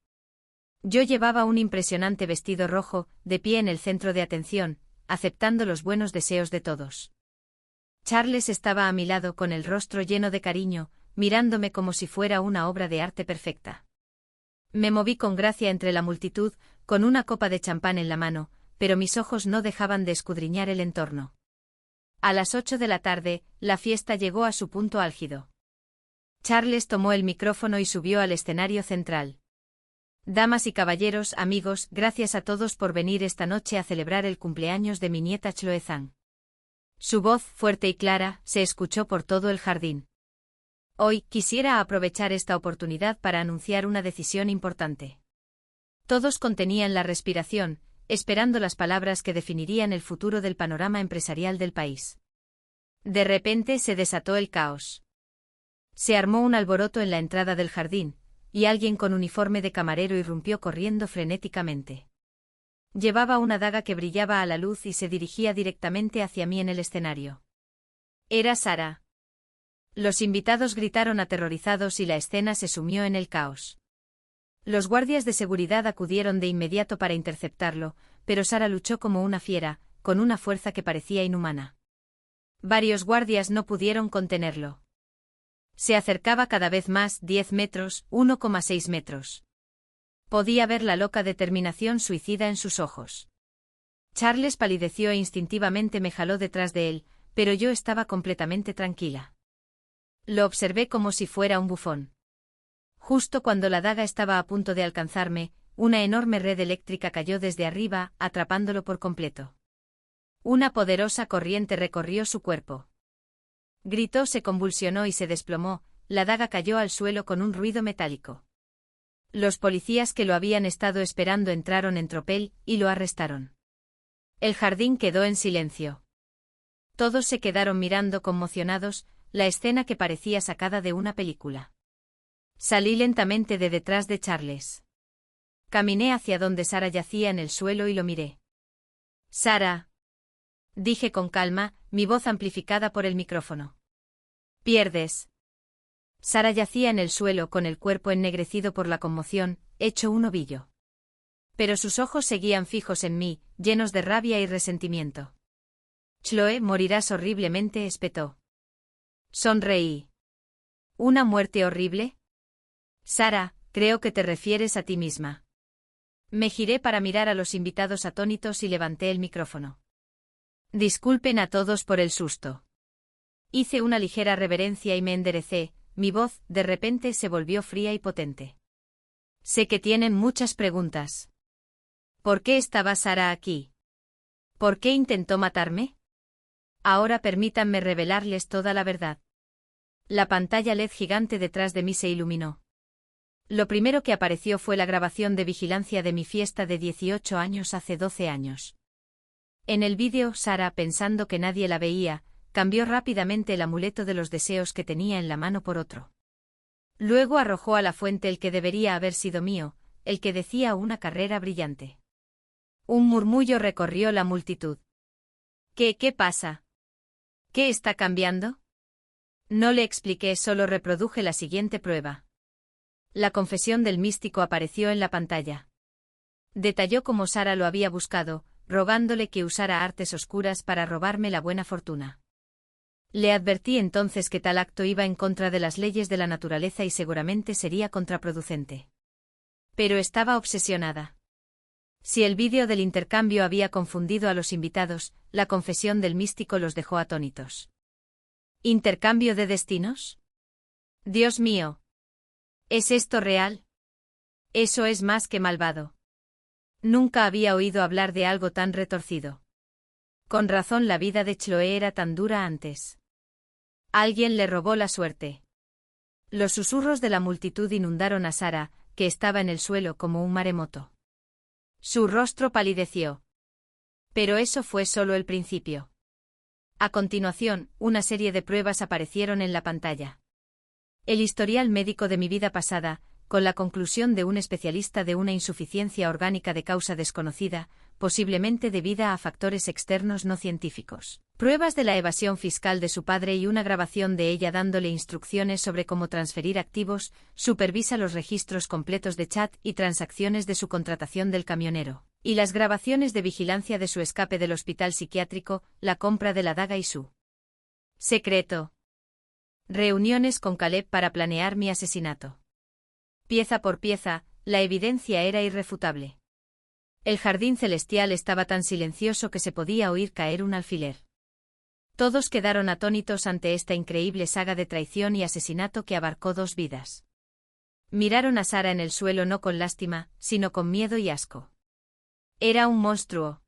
Yo llevaba un impresionante vestido rojo, de pie en el centro de atención, aceptando los buenos deseos de todos. Charles estaba a mi lado con el rostro lleno de cariño, mirándome como si fuera una obra de arte perfecta. Me moví con gracia entre la multitud, con una copa de champán en la mano, pero mis ojos no dejaban de escudriñar el entorno. A las 8 de la tarde, la fiesta llegó a su punto álgido. Charles tomó el micrófono y subió al escenario central. Damas y caballeros, amigos, gracias a todos por venir esta noche a celebrar el cumpleaños de mi nieta Chloe Zhang. Su voz, fuerte y clara, se escuchó por todo el jardín. Hoy, quisiera aprovechar esta oportunidad para anunciar una decisión importante. Todos contenían la respiración, esperando las palabras que definirían el futuro del panorama empresarial del país. De repente se desató el caos. Se armó un alboroto en la entrada del jardín, y alguien con uniforme de camarero irrumpió corriendo frenéticamente. Llevaba una daga que brillaba a la luz y se dirigía directamente hacia mí en el escenario. Era Sara. Los invitados gritaron aterrorizados y la escena se sumió en el caos. Los guardias de seguridad acudieron de inmediato para interceptarlo, pero Sara luchó como una fiera, con una fuerza que parecía inhumana. Varios guardias no pudieron contenerlo. Se acercaba cada vez más, 10 metros, 1,6 metros. Podía ver la loca determinación suicida en sus ojos. Charles palideció e instintivamente me jaló detrás de él, pero yo estaba completamente tranquila. Lo observé como si fuera un bufón. Justo cuando la daga estaba a punto de alcanzarme, una enorme red eléctrica cayó desde arriba, atrapándolo por completo. Una poderosa corriente recorrió su cuerpo. Gritó, se convulsionó y se desplomó, la daga cayó al suelo con un ruido metálico. Los policías que lo habían estado esperando entraron en tropel y lo arrestaron. El jardín quedó en silencio. Todos se quedaron mirando conmocionados, la escena que parecía sacada de una película. Salí lentamente de detrás de Charles. Caminé hacia donde Sara yacía en el suelo y lo miré. «Sara», dije con calma, mi voz amplificada por el micrófono. «Pierdes». Sara yacía en el suelo con el cuerpo ennegrecido por la conmoción, hecho un ovillo. Pero sus ojos seguían fijos en mí, llenos de rabia y resentimiento. «Chloe, morirás horriblemente», espetó. Sonreí. ¿Una muerte horrible? Sara, creo que te refieres a ti misma. Me giré para mirar a los invitados atónitos y levanté el micrófono. Disculpen a todos por el susto. Hice una ligera reverencia y me enderecé, mi voz, de repente, se volvió fría y potente. Sé que tienen muchas preguntas. ¿Por qué estaba Sara aquí? ¿Por qué intentó matarme? Ahora permítanme revelarles toda la verdad. La pantalla LED gigante detrás de mí se iluminó. Lo primero que apareció fue la grabación de vigilancia de mi fiesta de 18 años hace 12 años. En el vídeo, Sara, pensando que nadie la veía, cambió rápidamente el amuleto de los deseos que tenía en la mano por otro. Luego arrojó a la fuente el que debería haber sido mío, el que decía una carrera brillante. Un murmullo recorrió la multitud. ¿Qué pasa? ¿Qué está cambiando? No le expliqué, solo reproduje la siguiente prueba. La confesión del místico apareció en la pantalla. Detalló cómo Sara lo había buscado, rogándole que usara artes oscuras para robarme la buena fortuna. Le advertí entonces que tal acto iba en contra de las leyes de la naturaleza y seguramente sería contraproducente. Pero estaba obsesionada. Si el vídeo del intercambio había confundido a los invitados, la confesión del místico los dejó atónitos. ¿Intercambio de destinos? Dios mío. ¿Es esto real? Eso es más que malvado. Nunca había oído hablar de algo tan retorcido. Con razón la vida de Chloe era tan dura antes. Alguien le robó la suerte. Los susurros de la multitud inundaron a Sara, que estaba en el suelo como un maremoto. Su rostro palideció. Pero eso fue solo el principio. A continuación, una serie de pruebas aparecieron en la pantalla. El historial médico de mi vida pasada, con la conclusión de un especialista de una insuficiencia orgánica de causa desconocida, posiblemente debida a factores externos no científicos. Pruebas de la evasión fiscal de su padre y una grabación de ella dándole instrucciones sobre cómo transferir activos, supervisa los registros completos de chat y transacciones de su contratación del camionero, y las grabaciones de vigilancia de su escape del hospital psiquiátrico, la compra de la daga y su secreto. Reuniones con Caleb para planear mi asesinato. Pieza por pieza, la evidencia era irrefutable. El jardín celestial estaba tan silencioso que se podía oír caer un alfiler. Todos quedaron atónitos ante esta increíble saga de traición y asesinato que abarcó 2 vidas. Miraron a Sara en el suelo no con lástima, sino con miedo y asco. Era un monstruo.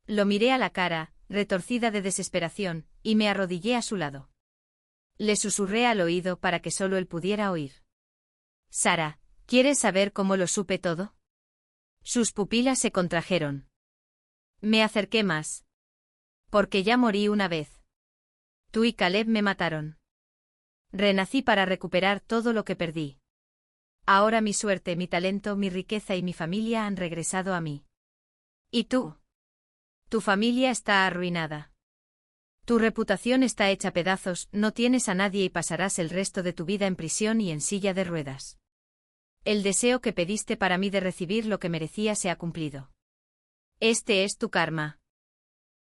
Lo miré a la cara, retorcida de desesperación, y me arrodillé a su lado. Le susurré al oído para que solo él pudiera oír. Sara, ¿quieres saber cómo lo supe todo? Sus pupilas se contrajeron. Me acerqué más. Porque ya morí una vez. Tú y Caleb me mataron. Renací para recuperar todo lo que perdí. Ahora mi suerte, mi talento, mi riqueza y mi familia han regresado a mí. ¿Y tú? Tu familia está arruinada. Tu reputación está hecha pedazos, no tienes a nadie y pasarás el resto de tu vida en prisión y en silla de ruedas. El deseo que pediste para mí de recibir lo que merecía se ha cumplido. Este es tu karma.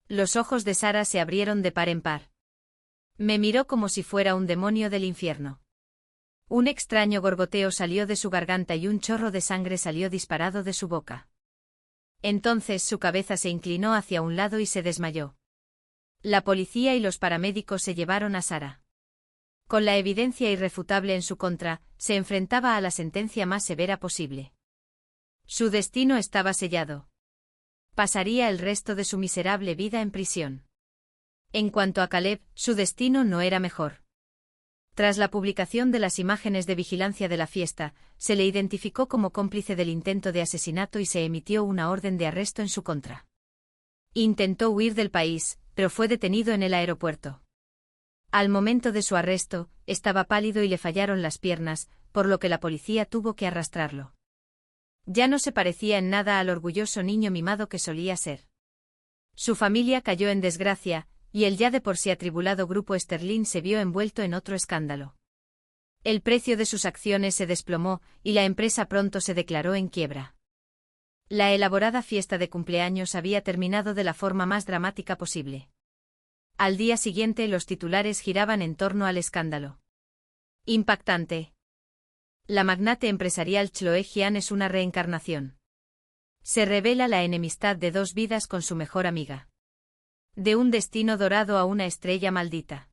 Los ojos de Sara se abrieron de par en par. Me miró como si fuera un demonio del infierno. Un extraño gorgoteo salió de su garganta y un chorro de sangre salió disparado de su boca. Entonces su cabeza se inclinó hacia un lado y se desmayó. La policía y los paramédicos se llevaron a Sara. Con la evidencia irrefutable en su contra, se enfrentaba a la sentencia más severa posible. Su destino estaba sellado. Pasaría el resto de su miserable vida en prisión. En cuanto a Caleb, su destino no era mejor. Tras la publicación de las imágenes de vigilancia de la fiesta, se le identificó como cómplice del intento de asesinato y se emitió una orden de arresto en su contra. Intentó huir del país, pero fue detenido en el aeropuerto. Al momento de su arresto, estaba pálido y le fallaron las piernas, por lo que la policía tuvo que arrastrarlo. Ya no se parecía en nada al orgulloso niño mimado que solía ser. Su familia cayó en desgracia, y el ya de por sí atribulado grupo Sterling se vio envuelto en otro escándalo. El precio de sus acciones se desplomó, y la empresa pronto se declaró en quiebra. La elaborada fiesta de cumpleaños había terminado de la forma más dramática posible. Al día siguiente los titulares giraban en torno al escándalo. Impactante. La magnate empresarial Chloe Jian es una reencarnación. Se revela la enemistad de 2 vidas con su mejor amiga. De un destino dorado a una estrella maldita.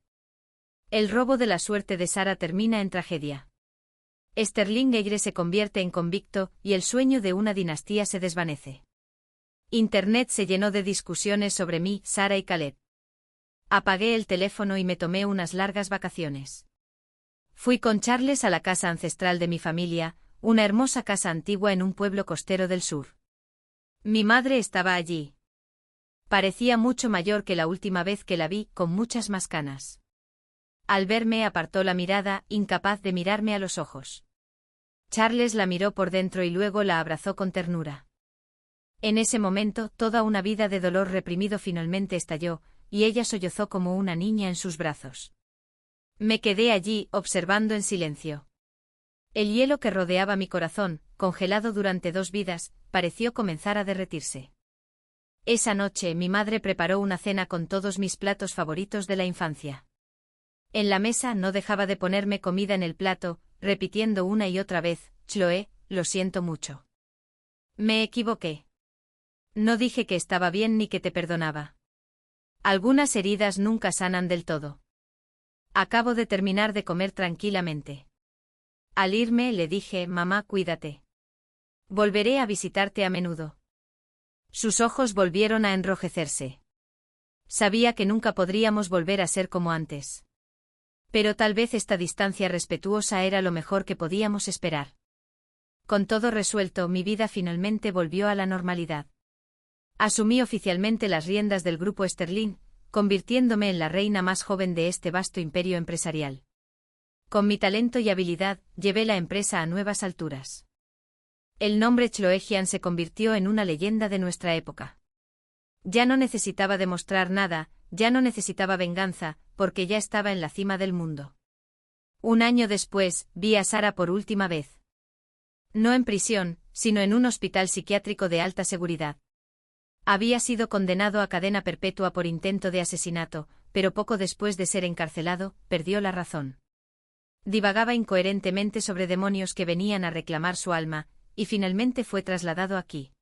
El robo de la suerte de Sara termina en tragedia. Sterling Egre se convierte en convicto y el sueño de una dinastía se desvanece. Internet se llenó de discusiones sobre mí, Sara y Caleb. Apagué el teléfono y me tomé unas largas vacaciones. Fui con Charles a la casa ancestral de mi familia, una hermosa casa antigua en un pueblo costero del sur. Mi madre estaba allí. Parecía mucho mayor que la última vez que la vi, con muchas más canas. Al verme apartó la mirada, incapaz de mirarme a los ojos. Charles la miró por dentro y luego la abrazó con ternura. En ese momento, toda una vida de dolor reprimido finalmente estalló, y ella sollozó como una niña en sus brazos. Me quedé allí, observando en silencio. El hielo que rodeaba mi corazón, congelado durante 2 vidas, pareció comenzar a derretirse. Esa noche mi madre preparó una cena con todos mis platos favoritos de la infancia. En la mesa no dejaba de ponerme comida en el plato, repitiendo una y otra vez, Chloe, lo siento mucho. Me equivoqué. No dije que estaba bien ni que te perdonaba. Algunas heridas nunca sanan del todo. Acabo de terminar de comer tranquilamente. Al irme le dije, mamá, cuídate. Volveré a visitarte a menudo. Sus ojos volvieron a enrojecerse. Sabía que nunca podríamos volver a ser como antes. Pero tal vez esta distancia respetuosa era lo mejor que podíamos esperar. Con todo resuelto, mi vida finalmente volvió a la normalidad. Asumí oficialmente las riendas del grupo Sterling, convirtiéndome en la reina más joven de este vasto imperio empresarial. Con mi talento y habilidad, llevé la empresa a nuevas alturas. El nombre Chloe se convirtió en una leyenda de nuestra época. Ya no necesitaba demostrar nada, ya no necesitaba venganza, porque ya estaba en la cima del mundo. Un año después, vi a Sara por última vez. No en prisión, sino en un hospital psiquiátrico de alta seguridad. Había sido condenado a cadena perpetua por intento de asesinato, pero poco después de ser encarcelado, perdió la razón. Divagaba incoherentemente sobre demonios que venían a reclamar su alma, y finalmente fue trasladado aquí.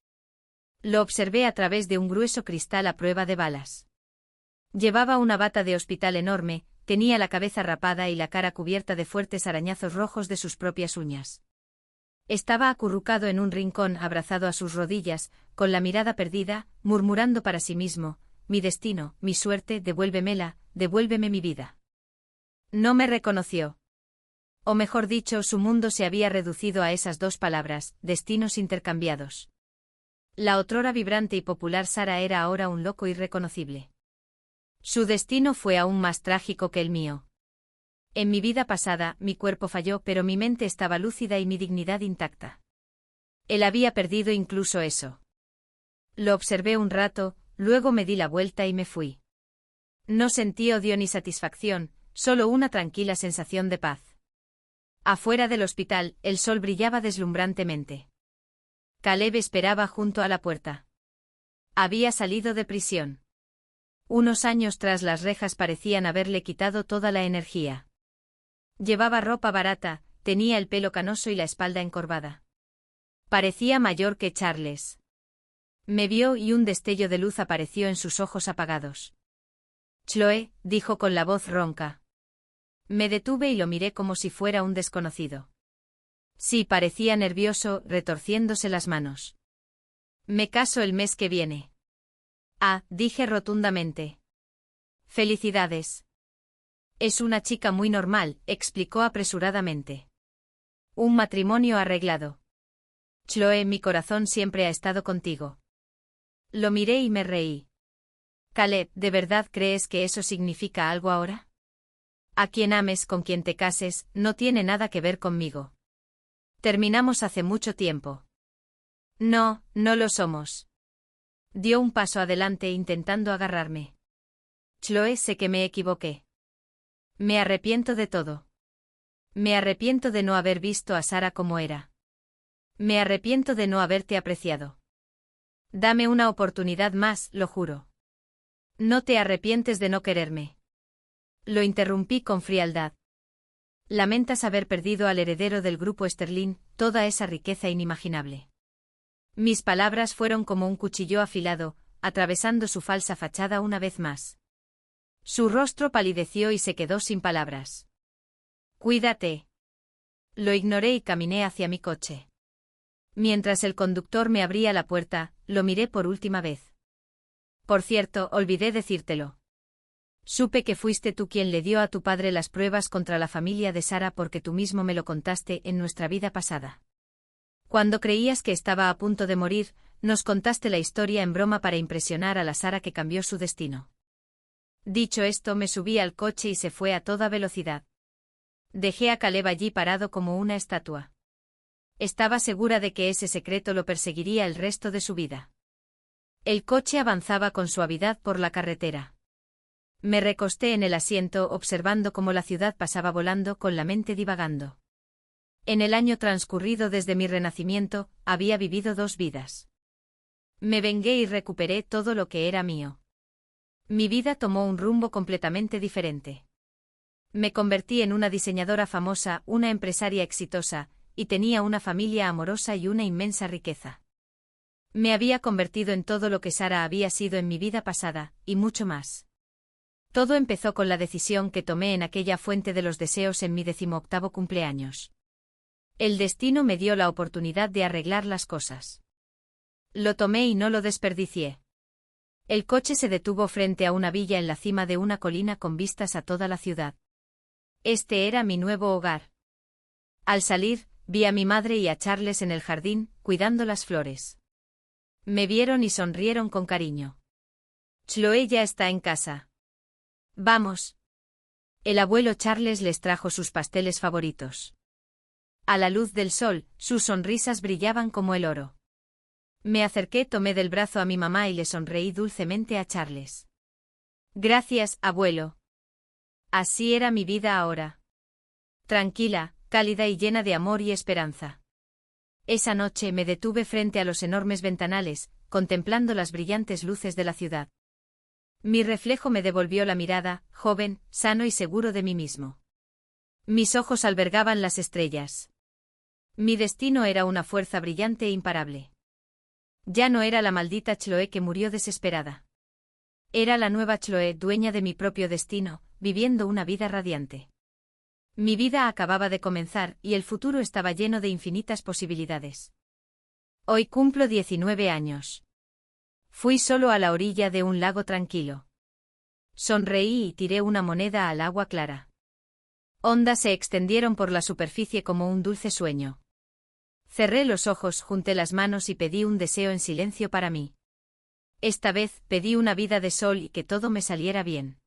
Lo observé a través de un grueso cristal a prueba de balas. Llevaba una bata de hospital enorme, tenía la cabeza rapada y la cara cubierta de fuertes arañazos rojos de sus propias uñas. Estaba acurrucado en un rincón, abrazado a sus rodillas, con la mirada perdida, murmurando para sí mismo, mi destino, mi suerte, devuélvemela, devuélveme mi vida. No me reconoció. O mejor dicho, su mundo se había reducido a esas 2 palabras, destinos intercambiados. La otrora vibrante y popular Sara era ahora un loco irreconocible. Su destino fue aún más trágico que el mío. En mi vida pasada, mi cuerpo falló, pero mi mente estaba lúcida y mi dignidad intacta. Él había perdido incluso eso. Lo observé un rato, luego me di la vuelta y me fui. No sentí odio ni satisfacción, solo una tranquila sensación de paz. Afuera del hospital, el sol brillaba deslumbrantemente. Caleb esperaba junto a la puerta. Había salido de prisión. Unos años tras las rejas parecían haberle quitado toda la energía. Llevaba ropa barata, tenía el pelo canoso y la espalda encorvada. Parecía mayor que Charles. Me vio y un destello de luz apareció en sus ojos apagados. Chloe, dijo con la voz ronca. Me detuve y lo miré como si fuera un desconocido. Sí, parecía nervioso, retorciéndose las manos. Me caso el mes que viene. Ah, dije rotundamente. Felicidades. Es una chica muy normal, explicó apresuradamente. Un matrimonio arreglado. Chloe, mi corazón siempre ha estado contigo. Lo miré y me reí. Caleb, ¿de verdad crees que eso significa algo ahora? A quien ames, con quien te cases, no tiene nada que ver conmigo. Terminamos hace mucho tiempo. No, no lo somos. Dio un paso adelante intentando agarrarme. Chloe, sé que me equivoqué. Me arrepiento de todo. Me arrepiento de no haber visto a Sara como era. Me arrepiento de no haberte apreciado. Dame una oportunidad más, lo juro. No te arrepientes de no quererme. Lo interrumpí con frialdad. Lamentas haber perdido al heredero del grupo Sterling, toda esa riqueza inimaginable. Mis palabras fueron como un cuchillo afilado, atravesando su falsa fachada una vez más. Su rostro palideció y se quedó sin palabras. Cuídate. Lo ignoré y caminé hacia mi coche. Mientras el conductor me abría la puerta, lo miré por última vez. Por cierto, olvidé decírtelo. Supe que fuiste tú quien le dio a tu padre las pruebas contra la familia de Sara porque tú mismo me lo contaste en nuestra vida pasada. Cuando creías que estaba a punto de morir, nos contaste la historia en broma para impresionar a la Sara que cambió su destino. Dicho esto, me subí al coche y se fue a toda velocidad. Dejé a Caleb allí parado como una estatua. Estaba segura de que ese secreto lo perseguiría el resto de su vida. El coche avanzaba con suavidad por la carretera. Me recosté en el asiento observando cómo la ciudad pasaba volando con la mente divagando. En el año transcurrido desde mi renacimiento, había vivido 2 vidas. Me vengué y recuperé todo lo que era mío. Mi vida tomó un rumbo completamente diferente. Me convertí en una diseñadora famosa, una empresaria exitosa, y tenía una familia amorosa y una inmensa riqueza. Me había convertido en todo lo que Sara había sido en mi vida pasada, y mucho más. Todo empezó con la decisión que tomé en aquella fuente de los deseos en mi 18º cumpleaños. El destino me dio la oportunidad de arreglar las cosas. Lo tomé y no lo desperdicié. El coche se detuvo frente a una villa en la cima de una colina con vistas a toda la ciudad. Este era mi nuevo hogar. Al salir, vi a mi madre y a Charles en el jardín, cuidando las flores. Me vieron y sonrieron con cariño. Chloe ya está en casa. Vamos. El abuelo Charles les trajo sus pasteles favoritos. A la luz del sol, sus sonrisas brillaban como el oro. Me acerqué, tomé del brazo a mi mamá y le sonreí dulcemente a Charles. Gracias, abuelo. Así era mi vida ahora. Tranquila, cálida y llena de amor y esperanza. Esa noche me detuve frente a los enormes ventanales, contemplando las brillantes luces de la ciudad. Mi reflejo me devolvió la mirada, joven, sano y seguro de mí mismo. Mis ojos albergaban las estrellas. Mi destino era una fuerza brillante e imparable. Ya no era la maldita Chloe que murió desesperada. Era la nueva Chloe, dueña de mi propio destino, viviendo una vida radiante. Mi vida acababa de comenzar y el futuro estaba lleno de infinitas posibilidades. Hoy cumplo 19 años. Fui solo a la orilla de un lago tranquilo. Sonreí y tiré una moneda al agua clara. Ondas se extendieron por la superficie como un dulce sueño. Cerré los ojos, junté las manos y pedí un deseo en silencio para mí. Esta vez pedí una vida de sol y que todo me saliera bien.